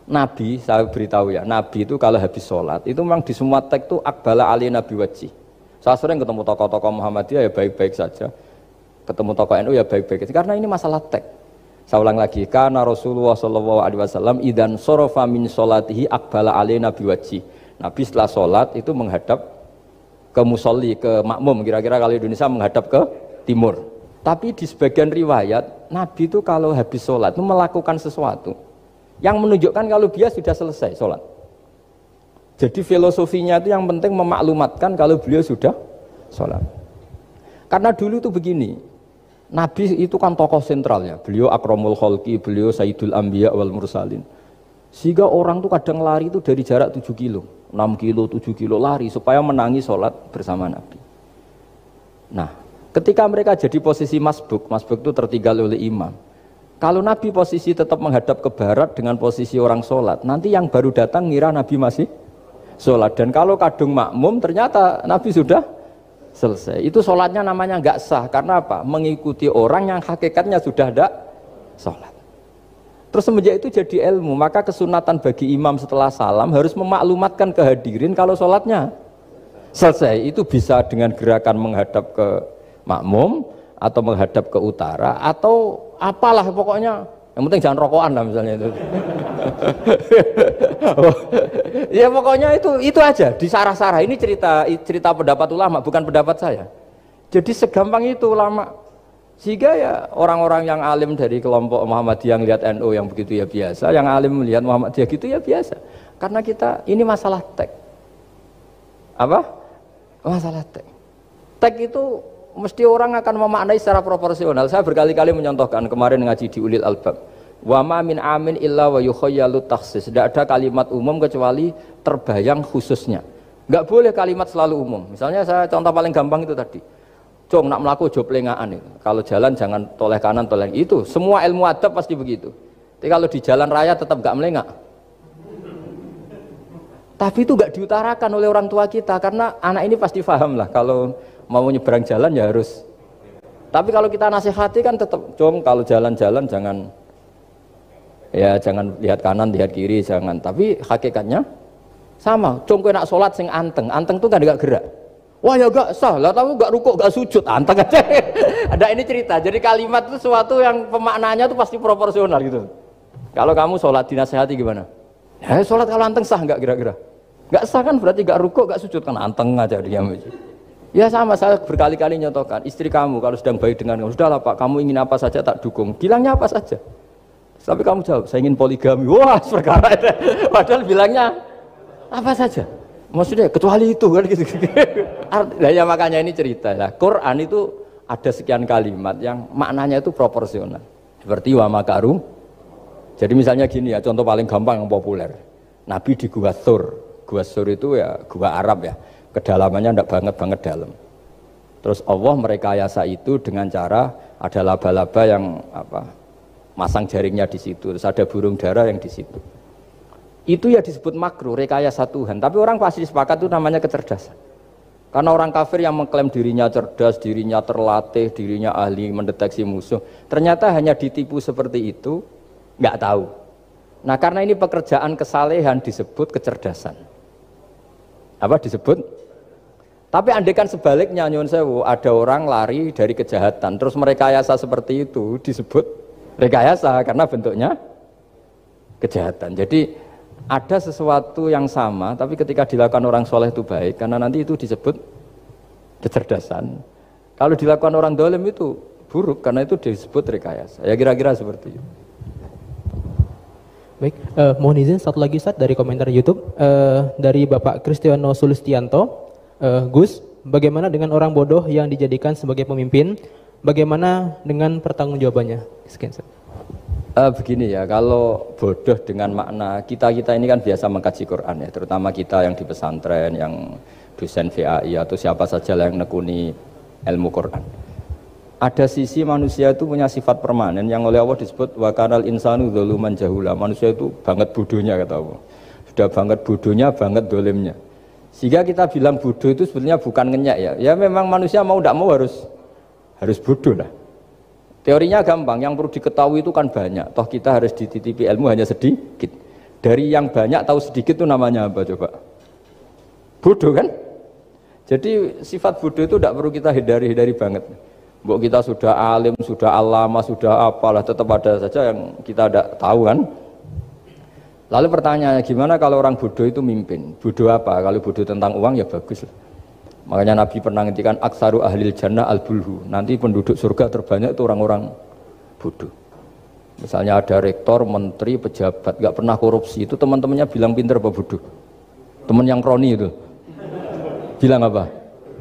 Nabi, saya beritahu ya, Nabi itu kalau habis sholat, itu memang di semua teks itu akbala ali nabi wajih. Saya sering ketemu tokoh-tokoh Muhammadiyah ya baik-baik saja, ketemu tokoh NU ya baik-baik saja, karena ini masalah teks. Saya ulang lagi, karena Rasulullah SAW idan sorofa min sholatihi akbala ali nabi wajih. Nabi setelah sholat itu menghadap ke musolli, ke makmum, kira-kira kalau Indonesia menghadap ke timur. Tapi di sebagian riwayat, Nabi itu kalau habis sholat itu melakukan sesuatu yang menunjukkan kalau dia sudah selesai sholat. Jadi filosofinya itu yang penting memaklumatkan kalau beliau sudah sholat. Karena dulu itu begini, Nabi itu kan tokoh sentralnya, beliau akramul khalqi, beliau sayyidul anbiya wal mursalin. Sehingga orang tuh kadang lari itu dari jarak 7 kilo, 6 kilo, 7 kilo lari supaya menangi sholat bersama Nabi. Nah, ketika mereka jadi posisi masbuk itu tertinggal oleh imam. Kalau Nabi posisi tetap menghadap ke barat dengan posisi orang sholat, nanti yang baru datang ngira Nabi masih sholat. Dan kalau kadung makmum ternyata Nabi sudah selesai. Itu sholatnya namanya nggak sah. Karena apa? Mengikuti orang yang hakikatnya sudah tidak sholat. Terus semenjak itu jadi ilmu. Maka kesunatan bagi imam setelah salam harus memaklumatkan ke hadirin kalau sholatnya selesai. Itu bisa dengan gerakan menghadap ke makmum atau menghadap ke utara atau apalah pokoknya, yang penting jangan rokokan lah misalnya itu. Ya pokoknya itu aja disarah-sarah. Ini cerita pendapat ulama bukan pendapat saya. Jadi segampang itu ulama. Sehingga ya orang-orang yang alim dari kelompok Muhammadiyah yang lihat NU yang begitu ya biasa, yang alim melihat Muhammadiyah gitu ya biasa. Karena kita ini masalah teks. Apa? Masalah teks. Teks itu mesti orang akan memaknai secara proporsional. Saya berkali-kali menyontohkan kemarin ngaji di Ulil Albab. Wa ma min amin illa wa yukhayyalu takhsis. Tidak ada kalimat umum kecuali terbayang khususnya. Enggak boleh kalimat selalu umum. Misalnya saya contoh paling gampang itu tadi. Cung nak melaku ojo plengaan itu. Kalau jalan jangan toleh kanan toleh itu. Semua ilmu adab pasti begitu. Tapi kalau di jalan raya tetap enggak melengak. Tapi itu enggak diutarakan oleh orang tua kita karena anak ini pasti paham lah kalau mau nyebrang jalan ya harus. Tapi kalau kita nasihati kan tetap, kalau jalan-jalan jangan Ya jangan lihat kanan, lihat kiri, jangan. Tapi hakikatnya sama. Cung kowe nak salat sing anteng tuh kan enggak gerak. Wah ya enggak sah, lah tahu enggak rukuk, enggak sujud, anteng aja. Ada ini cerita. Jadi kalimat itu sesuatu yang pemaknanya itu pasti proporsional gitu. Kalau kamu salat dinasihati gimana? Ya salat kalau anteng sah enggak kira-kira? Enggak sah kan berarti enggak rukuk, enggak sujud, kan anteng aja diam aja. Ya sama, saya berkali-kali nyontohkan, istri kamu kalau sedang baik dengan kamu, sudahlah Pak, kamu ingin apa saja tak dukung, bilangnya apa saja. Tapi kamu jawab, saya ingin poligami. Wah, perkara itu. Padahal bilangnya apa saja. Maksudnya kecuali itu kan gitu. Nah, ya makanya ini cerita. Nah, Quran itu ada sekian kalimat yang maknanya itu proporsional. Seperti wa makaru. Jadi misalnya gini ya, contoh paling gampang yang populer. Nabi di Gua Thur. Gua Thur itu ya gua Arab ya. Kedalamannya enggak banget dalam. Terus Allah merekayasa itu dengan cara ada laba-laba yang masang jaringnya di situ, terus ada burung dara yang di situ. Itu ya disebut makruh, rekayasa Tuhan. Tapi orang pasti sepakat itu namanya kecerdasan. Karena orang kafir yang mengklaim dirinya cerdas, dirinya terlatih, dirinya ahli mendeteksi musuh, ternyata hanya ditipu seperti itu, nggak tahu. Nah karena ini pekerjaan kesalehan disebut kecerdasan. Apa disebut? Tapi andaikan sebaliknya, nyuwun sewu, ada orang lari dari kejahatan, terus merekayasa seperti itu disebut rekayasa karena bentuknya kejahatan. Jadi ada sesuatu yang sama, tapi ketika dilakukan orang soleh itu baik, karena nanti itu disebut kecerdasan. Kalau dilakukan orang dolim itu buruk, karena itu disebut rekayasa. Ya kira-kira seperti itu. Baik, mohon izin satu lagi Ustaz dari komentar YouTube dari Bapak Kristiano Sulistianto. Gus, bagaimana dengan orang bodoh yang dijadikan sebagai pemimpin? Bagaimana dengan pertanggungjawabannya? Sekian. Begini ya, kalau bodoh dengan makna kita ini kan biasa mengkaji Quran ya, terutama kita yang di pesantren, yang dosen VAI atau siapa saja yang nekuni ilmu Quran. Ada sisi manusia itu punya sifat permanen yang oleh Allah disebut wa kanal insanu dzaluman jahula. Manusia itu banget bodohnya kata Allah. Sudah banget bodohnya, banget dolimnya. Sehingga kita bilang bodoh itu sebenarnya bukan ngenyak ya. Ya memang manusia mau tidak mau harus bodoh lah. Teorinya gampang, yang perlu diketahui itu kan banyak. Toh kita harus dititipi ilmu hanya sedikit. Dari yang banyak tahu sedikit itu namanya apa coba? Bodoh kan? Jadi sifat bodoh itu tidak perlu kita hindari banget. Mbok kita sudah alim, sudah alama, sudah apalah, tetap ada saja yang kita tidak tahu kan? Lalu pertanyaannya, gimana kalau orang bodoh itu mimpin? Bodoh apa? Kalau bodoh tentang uang ya bagus lah. Makanya Nabi pernah ngintikan aksaru ahlil jannah al-bulhu. Nanti penduduk surga terbanyak itu orang-orang bodoh. Misalnya ada rektor, menteri, pejabat, gak pernah korupsi. Itu teman-temannya bilang pinter apa bodoh? Teman yang kroni itu bilang apa?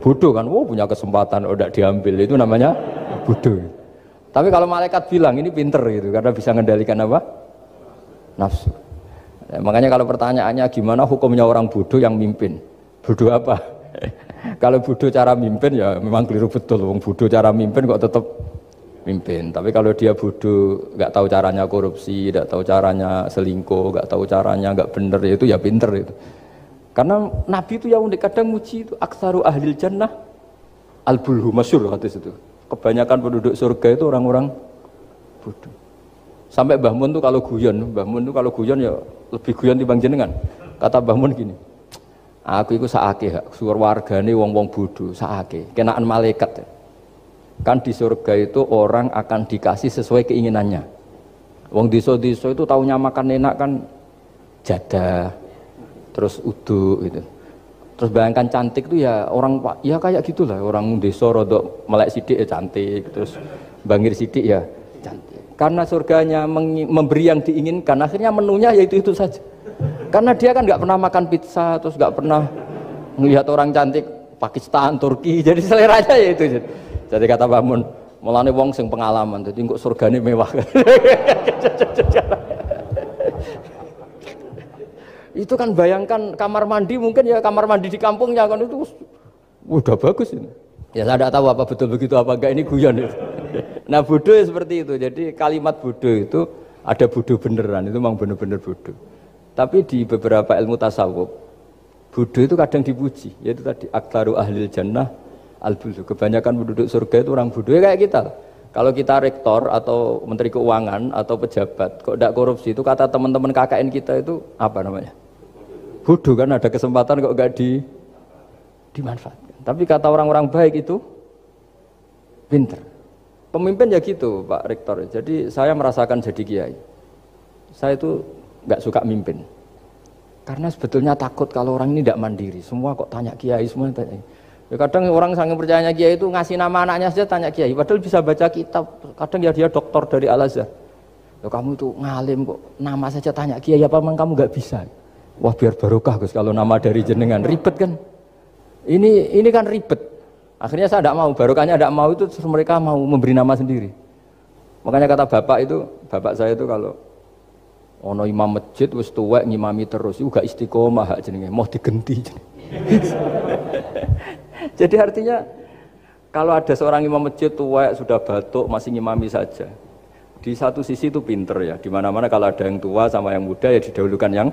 Bodoh kan? Oh punya kesempatan, oh tidak diambil. Itu namanya bodoh. Tapi kalau malaikat bilang ini pinter gitu, karena bisa mengendalikan apa? Nafsu. Nah, makanya kalau pertanyaannya gimana hukumnya orang bodoh yang mimpin? Bodoh apa? Kalau bodoh cara mimpin ya memang keliru betul. Wong bodoh cara mimpin kok tetap mimpin. Tapi kalau dia bodoh, nggak tahu caranya korupsi, nggak tahu caranya selingkuh, nggak tahu caranya nggak bener, itu ya pinter itu. Karena Nabi itu yang unik kadang muji itu aksaru ahlil jannah al-bulhu, masyhur hadis itu. Kebanyakan penduduk surga itu orang-orang bodoh. Sampai Mbah Mun tuh kalau guyon ya lebih guyon timbang jenengan. Kata Mbah Mun gini, aku itu saake suar wargane wong-wong bodoh, saake kenaan malaikat. Kan di surga itu orang akan dikasih sesuai keinginannya. Wong desa-desa itu taunya makan enak kan jadah, terus uduk gitu. Terus bayangkan cantik tuh ya orang ya kayak gitulah, orang desa rodok melek sidik ya cantik, terus bangir sidik ya cantik. Karena surganya memberi yang diinginkan, akhirnya menunya yaitu itu saja. Karena dia kan nggak pernah makan pizza, terus nggak pernah melihat orang cantik Pakistan, Turki, jadi seleranya ya itu. Jadi kata Mbah Mun, mulane wong sing pengalaman, jadi kok surgane mewah. Itu kan bayangkan kamar mandi mungkin ya kamar mandi di kampungnya kan itu udah bagus ini. Ya saya tidak tahu apa betul begitu apa enggak, ini guyon itu. Nah bodoh ya seperti itu. Jadi kalimat bodoh itu ada bodoh beneran, itu memang bener-bener bodoh. Tapi di beberapa ilmu tasawuf, bodoh itu kadang dipuji, yaitu tadi aktaru ahlil jannah al-bulhu. Kebanyakan penduduk surga itu orang bodoh, ya kayak kita. Kalau kita rektor atau menteri keuangan atau pejabat kok tidak korupsi, itu kata teman-teman KKN kita itu apa namanya? Bodoh kan, ada kesempatan kok nggak dimanfaatkan. Tapi kata orang-orang baik itu pinter. Pemimpin ya gitu Pak Rektor. Jadi saya merasakan jadi kiai. Saya itu nggak suka mimpin. Karena sebetulnya takut kalau orang ini tidak mandiri. Semua kok tanya kiai, semua tanya. Ya kadang orang saking percayanya kiai itu ngasih nama anaknya saja tanya kiai. Padahal bisa baca kitab. Kadang ya dia doktor dari Al-Azhar. Ya kamu itu ngalim kok nama saja tanya kiai, apa memang kamu nggak bisa? Wah biar barokah Gus kalau nama dari jenengan, ribet kan? Ini kan ribet. Akhirnya saya tidak mau, barokahnya tidak mau itu terus mereka mau memberi nama sendiri. Makanya kata bapak saya itu kalau ono imam masjid wis tuwek ngimami terus, itu gak istiqomah hak jenenge, mau digenti. Jadi artinya kalau ada seorang imam masjid tuwek sudah batuk masih ngimami saja. Di satu sisi itu pinter ya, di mana-mana kalau ada yang tua sama yang muda ya didahulukan yang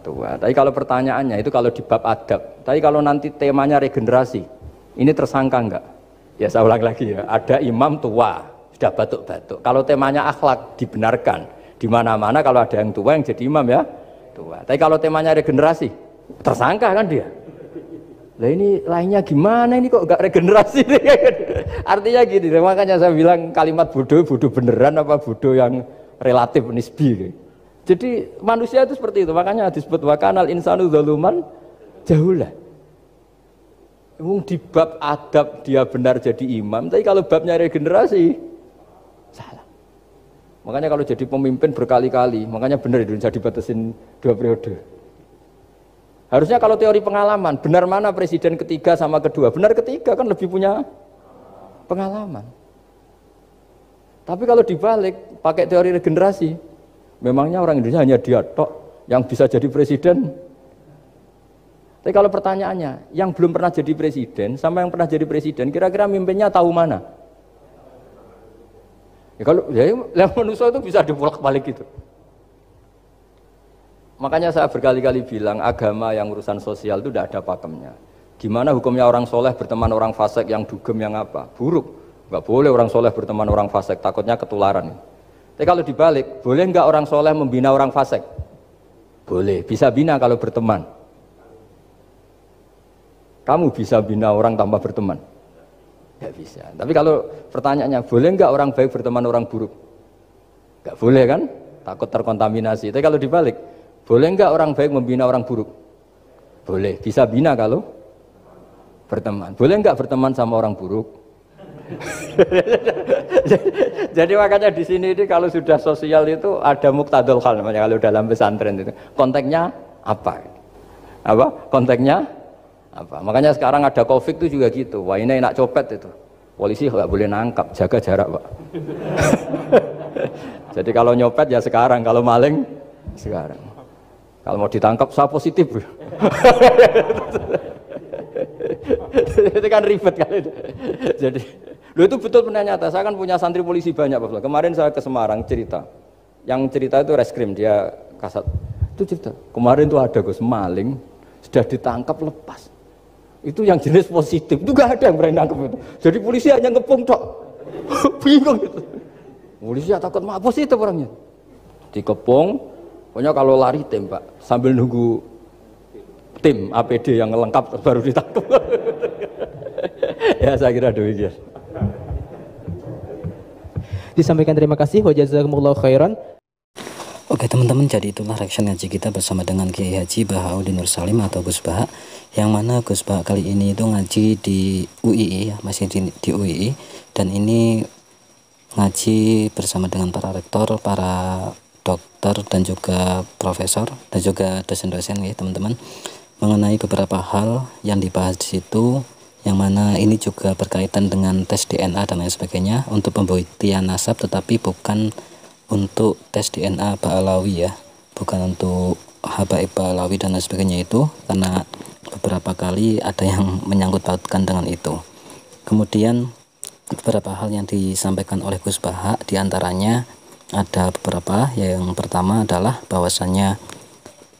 tua. Tapi kalau pertanyaannya itu kalau di bab adab, tapi kalau nanti temanya regenerasi, ini tersangka enggak? Ya saya ulang lagi ya, ada imam tua sudah batuk-batuk. Kalau temanya akhlak dibenarkan, di mana-mana kalau ada yang tua yang jadi imam ya tua. Tapi kalau temanya regenerasi, tersangka kan dia. Lah ini lainnya gimana ini kok enggak regenerasi? Artinya gini, makanya saya bilang kalimat bodoh beneran apa bodoh yang relatif nisbi. Jadi manusia itu seperti itu, makanya disebut wakanal insanu zaluman jahulah. Di bab adab dia benar jadi imam, tapi kalau babnya regenerasi salah. Makanya kalau jadi pemimpin berkali-kali, makanya benar Indonesia dibatasin 2 periode. Harusnya kalau teori pengalaman, benar mana presiden ketiga sama kedua? Benar ketiga kan lebih punya pengalaman. Tapi kalau dibalik, pakai teori regenerasi, memangnya orang Indonesia hanya dia tok yang bisa jadi presiden. Tapi kalau pertanyaannya, yang belum pernah jadi presiden sama yang pernah jadi presiden, kira-kira mimpinnya tahu mana? Ya kalau ya manusia itu bisa dibolak-balik gitu. Makanya saya berkali-kali bilang agama yang urusan sosial itu tidak ada pakemnya. Gimana hukumnya orang soleh berteman orang fasik yang dugem yang apa? Buruk. Enggak boleh orang soleh berteman orang fasik, takutnya ketularan. Tapi kalau dibalik, boleh enggak orang soleh membina orang fasik? Boleh, bisa bina kalau berteman. Kamu bisa bina orang tanpa berteman? Tidak bisa. Tapi kalau pertanyaannya, boleh enggak orang baik berteman orang buruk? Enggak boleh kan? Takut terkontaminasi. Tapi kalau dibalik, boleh enggak orang baik membina orang buruk? Boleh. Bisa bina kalau berteman. Boleh enggak berteman sama orang buruk? Jadi makanya di sini ini kalau sudah sosial itu ada muktadul hal namanya kalau dalam pesantren itu. Konteksnya apa? Apa? Konteksnya apa? Makanya sekarang ada Covid itu juga gitu. Wah ini enak copet itu. Polisi nggak boleh nangkap, jaga jarak Pak. Jadi kalau nyopet ya sekarang, kalau maling sekarang. Kalau mau ditangkap saya positif. Itu kan ribet kan itu. Jadi, itu betul benar nyata. Saya kan punya santri polisi banyak Pak. Kemarin saya ke Semarang cerita. Yang cerita itu reskrim dia kasat. Itu cerita. Kemarin tuh ada Gus maling sudah ditangkap lepas. Itu yang jenis positif, itu gak ada yang berani nangkep itu. Jadi polisi hanya ngepung tok, bingung gitu. Polisi ya takut mah positif orangnya. Dikepung, pokoknya kalau lari tembak sambil nunggu tim APD yang lengkap baru ditangkap. Ya saya kira demikian. Disampaikan terima kasih wa jazakumullahu khairan. Oke teman-teman, jadi itulah reaction ngaji kita bersama dengan Kiai Haji Bahauddin Nur Salim atau Gus Baha, yang mana Gus Baha kali ini itu ngaji di UII ya, masih di UII, dan ini ngaji bersama dengan para rektor, para dokter dan juga profesor dan juga dosen-dosen ya teman-teman, mengenai beberapa hal yang dibahas di situ, yang mana ini juga berkaitan dengan tes DNA dan lain sebagainya untuk pembuktian nasab, tetapi bukan untuk tes DNA Ba'alawi ya, bukan untuk habaib Ba'alawi dan lain sebagainya itu, karena beberapa kali ada yang menyangkut pautkan dengan itu. Kemudian beberapa hal yang disampaikan oleh Gus Baha, diantaranya ada beberapa. Yang pertama adalah bahwasannya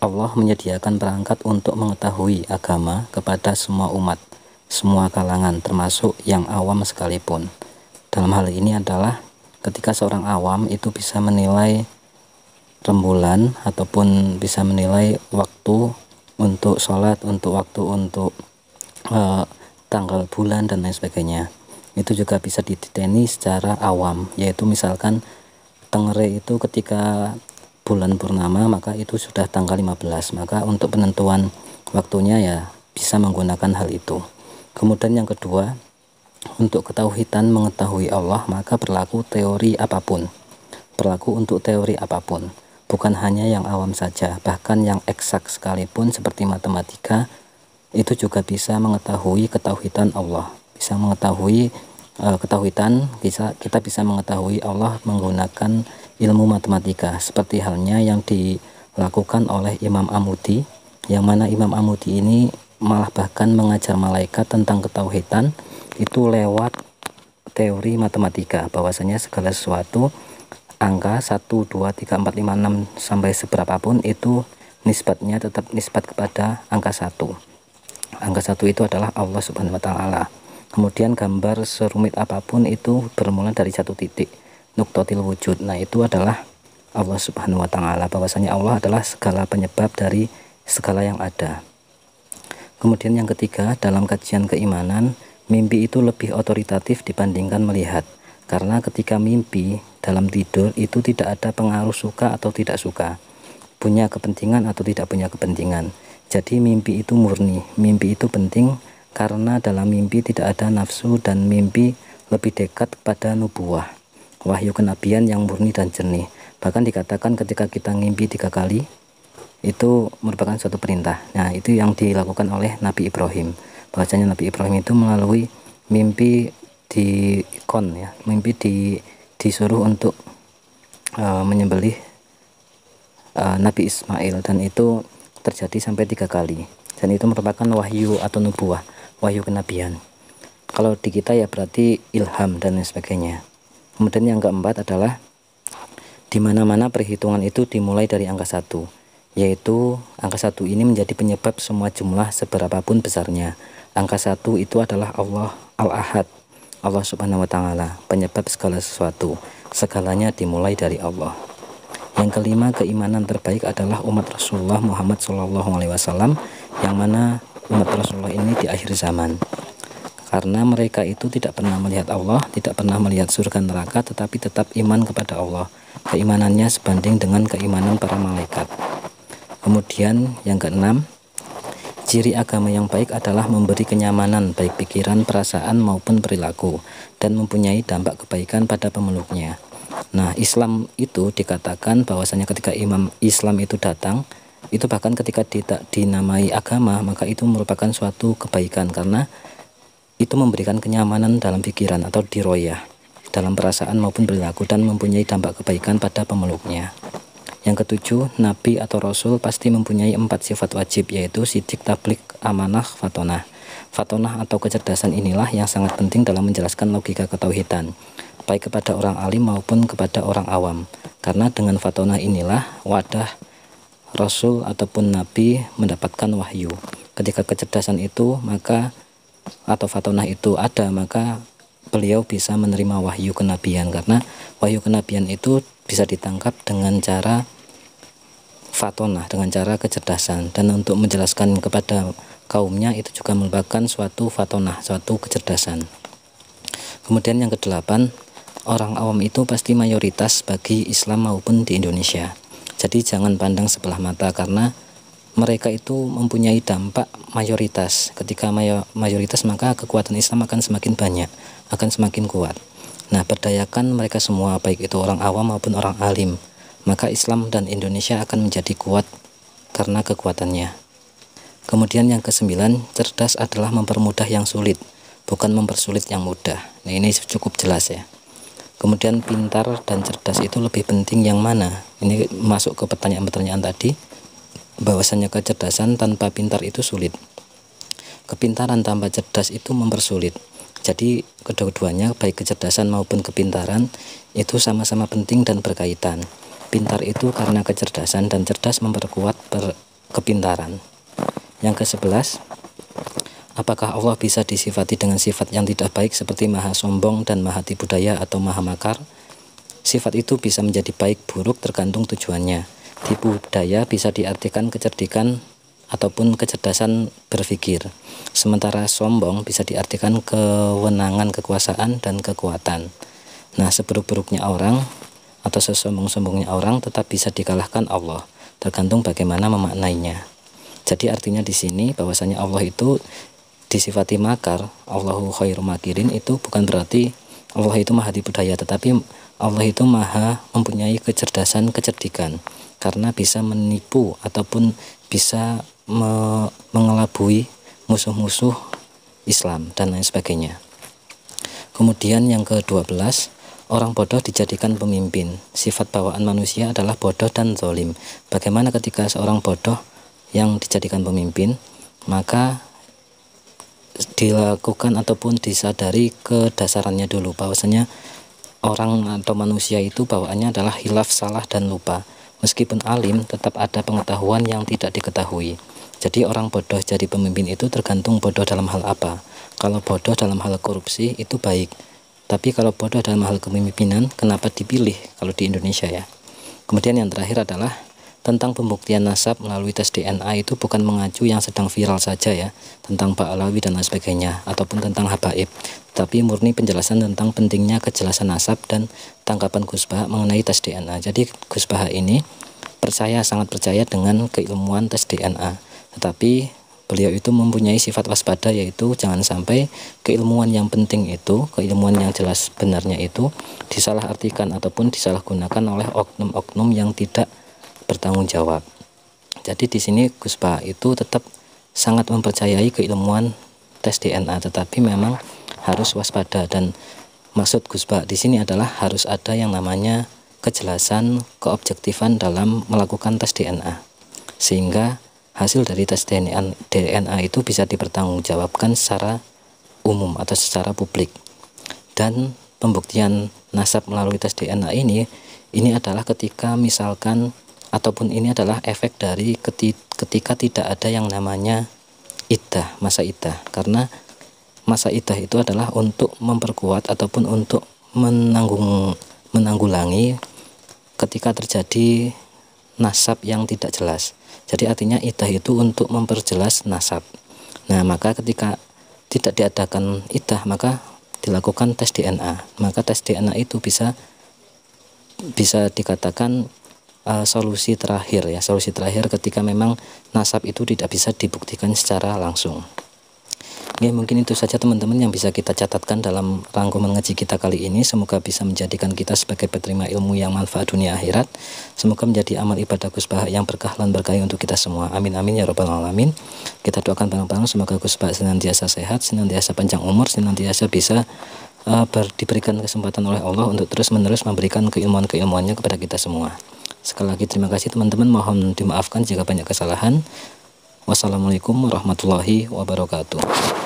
Allah menyediakan perangkat untuk mengetahui agama kepada semua umat, semua kalangan, termasuk yang awam sekalipun. dalam hal ini adalah ketika seorang awam itu bisa menilai rembulan ataupun bisa menilai waktu untuk sholat, untuk waktu untuk tanggal bulan dan lain sebagainya. Itu juga bisa dititeni secara awam, yaitu misalkan Tengere itu ketika bulan purnama maka itu sudah tanggal 15, maka untuk penentuan waktunya ya bisa menggunakan hal itu. Kemudian yang kedua, untuk ketauhidan mengetahui Allah maka berlaku teori apapun, berlaku untuk teori apapun, bukan hanya yang awam saja, bahkan yang eksak sekalipun seperti matematika itu juga bisa mengetahui ketauhidan Allah, bisa mengetahui ketauhidan, kita bisa mengetahui Allah menggunakan ilmu matematika, seperti halnya yang dilakukan oleh Imam Amudi, yang mana Imam Amudi ini malah bahkan mengajar malaikat tentang ketauhidan itu lewat teori matematika, bahwasanya segala sesuatu angka 1, 2, 3, 4, 5, 6 sampai seberapapun itu nisbatnya tetap nisbat kepada angka 1. Angka 1 itu adalah Allah Subhanahu wa taala. Kemudian gambar serumit apapun itu bermula dari satu titik, nuktotil wujud. Nah, itu adalah Allah Subhanahu wa taala, bahwasanya Allah adalah segala penyebab dari segala yang ada. Kemudian yang ketiga, dalam kajian keimanan, mimpi itu lebih otoritatif dibandingkan melihat. Karena ketika mimpi dalam tidur itu tidak ada pengaruh suka atau tidak suka, punya kepentingan atau tidak punya kepentingan. Jadi mimpi itu murni, mimpi itu penting karena dalam mimpi tidak ada nafsu dan mimpi lebih dekat kepada nubuwah, wahyu kenabian yang murni dan jernih. Bahkan dikatakan ketika kita ngimpi 3 kali itu merupakan suatu perintah. Nah, itu yang dilakukan oleh Nabi Ibrahim. Bahwasanya Nabi Ibrahim itu melalui mimpi mimpi disuruh untuk menyembelih Nabi Ismail, dan itu terjadi sampai 3 kali, dan itu merupakan wahyu atau nubuah, wahyu kenabian. Kalau di kita ya berarti ilham dan lain sebagainya. Kemudian yang keempat adalah di mana-mana perhitungan itu dimulai dari angka 1, yaitu angka 1 ini menjadi penyebab semua jumlah seberapapun besarnya. Angka 1 itu adalah Allah Al-Ahad, Allah Subhanahu wa taala, penyebab segala sesuatu. Segalanya dimulai dari Allah. Yang kelima, keimanan terbaik adalah umat Rasulullah Muhammad SAW, yang mana umat Rasulullah ini di akhir zaman. Karena mereka itu tidak pernah melihat Allah, tidak pernah melihat surga neraka, tetapi tetap iman kepada Allah. Keimanannya sebanding dengan keimanan para malaikat. Kemudian yang keenam, ciri agama yang baik adalah memberi kenyamanan baik pikiran, perasaan maupun perilaku, dan mempunyai dampak kebaikan pada pemeluknya. Nah, Islam itu dikatakan bahwasanya ketika imam Islam itu datang, itu bahkan ketika dinamai agama, maka itu merupakan suatu kebaikan karena itu memberikan kenyamanan dalam pikiran atau diroyah, dalam perasaan maupun perilaku, dan mempunyai dampak kebaikan pada pemeluknya. Yang ketujuh, Nabi atau Rasul pasti mempunyai 4 sifat wajib, yaitu sidik, tablik, amanah, fatonah. Fatonah atau kecerdasan inilah yang sangat penting dalam menjelaskan logika ketauhidan, baik kepada orang alim maupun kepada orang awam. Karena dengan fatonah inilah wadah Rasul ataupun Nabi mendapatkan wahyu. Ketika kecerdasan itu atau fatonah itu ada, maka beliau bisa menerima wahyu kenabian, karena wahyu kenabian itu bisa ditangkap dengan cara fatonah, dengan cara kecerdasan, dan untuk menjelaskan kepada kaumnya itu juga merupakan suatu fatonah, suatu kecerdasan. Kemudian yang kedelapan, orang awam itu pasti mayoritas bagi Islam maupun di Indonesia. Jadi jangan pandang sebelah mata, karena mereka itu mempunyai dampak mayoritas. Ketika mayoritas, maka kekuatan Islam akan semakin banyak, akan semakin kuat. Nah, berdayakan mereka semua, baik itu orang awam maupun orang alim, maka Islam dan Indonesia akan menjadi kuat karena kekuatannya. Kemudian yang kesembilan, cerdas adalah mempermudah yang sulit, bukan mempersulit yang mudah. Nah, ini cukup jelas ya. Kemudian pintar dan cerdas itu lebih penting yang mana? Ini masuk ke pertanyaan-pertanyaan tadi, bahwasanya kecerdasan tanpa pintar itu sulit, kepintaran tanpa cerdas itu mempersulit. Jadi kedua-duanya, baik kecerdasan maupun kepintaran, itu sama-sama penting dan berkaitan. Pintar itu karena kecerdasan, dan cerdas memperkuat kepintaran. Yang ke-11, apakah Allah bisa disifati dengan sifat yang tidak baik seperti maha sombong dan maha tipu daya atau maha makar? Sifat itu bisa menjadi baik buruk tergantung tujuannya. Tipu daya bisa diartikan kecerdikan ataupun kecerdasan berpikir. Sementara sombong bisa diartikan kewenangan, kekuasaan, dan kekuatan. Nah, seburuk-buruknya orang atau sesombong-sombongnya orang tetap bisa dikalahkan Allah, tergantung bagaimana memaknainya. Jadi artinya di sini bahwasanya Allah itu disifati makar, Allahu khairu makirin, itu bukan berarti Allah itu maha tipu daya, tetapi Allah itu maha mempunyai kecerdasan, kecerdikan, karena bisa menipu ataupun bisa mengelabui musuh-musuh Islam dan lain sebagainya. Kemudian yang ke-12, orang bodoh dijadikan pemimpin. Sifat bawaan manusia adalah bodoh dan zalim. Bagaimana ketika seorang bodoh yang dijadikan pemimpin? Maka dilakukan ataupun disadari kedasarannya dulu, bahwasanya orang atau manusia itu bawaannya adalah hilaf, salah, dan lupa. Meskipun alim, tetap ada pengetahuan yang tidak diketahui. Jadi orang bodoh jadi pemimpin itu tergantung bodoh dalam hal apa. Kalau bodoh dalam hal korupsi itu baik, tapi kalau bodoh dalam hal kepemimpinan, kenapa dipilih kalau di Indonesia ya? Kemudian yang terakhir adalah tentang pembuktian nasab melalui tes DNA, itu bukan mengacu yang sedang viral saja ya, tentang Pak Alawi dan lain sebagainya, ataupun tentang habaib, tapi murni penjelasan tentang pentingnya kejelasan nasab dan tanggapan Gus Baha mengenai tes DNA. Jadi Gus Baha ini sangat percaya dengan keilmuan tes DNA, tetapi beliau itu mempunyai sifat waspada, yaitu jangan sampai keilmuan yang penting itu, keilmuan yang jelas benarnya itu disalahartikan ataupun disalahgunakan oleh oknum-oknum yang tidak bertanggung jawab. Jadi di sini Gus Baha itu tetap sangat mempercayai keilmuan tes DNA, tetapi memang harus waspada, dan maksud Gus Baha di sini adalah harus ada yang namanya kejelasan, keobjektifan dalam melakukan tes DNA, sehingga hasil dari tes DNA itu bisa dipertanggungjawabkan secara umum atau secara publik. Dan pembuktian nasab melalui tes DNA ini adalah ketika misalkan, ataupun ini adalah efek dari ketika tidak ada yang namanya iddah, masa iddah. Karena masa iddah itu adalah untuk memperkuat ataupun untuk menanggulangi ketika terjadi nasab yang tidak jelas. Jadi artinya iddah itu untuk memperjelas nasab. Nah, maka ketika tidak diadakan iddah, maka dilakukan tes DNA. Maka tes DNA itu bisa dikatakan solusi terakhir ya, solusi terakhir ketika memang nasab itu tidak bisa dibuktikan secara langsung. Oke, mungkin itu saja teman-teman yang bisa kita catatkan dalam rangkuman ngaji kita kali ini. Semoga bisa menjadikan kita sebagai penerima ilmu yang manfaat dunia akhirat. Semoga menjadi amal ibadah Gus Baha yang berkah dan berkah untuk kita semua. Amin amin ya rabbal alamin. Kita doakan bareng-bareng semoga Gus Baha senantiasa sehat, senantiasa panjang umur, senantiasa bisa diberikan kesempatan oleh Allah untuk terus-menerus memberikan keilmuan-keilmuannya kepada kita semua. Sekali lagi terima kasih teman-teman, mohon dimaafkan jika banyak kesalahan. Wassalamualaikum warahmatullahi wabarakatuh.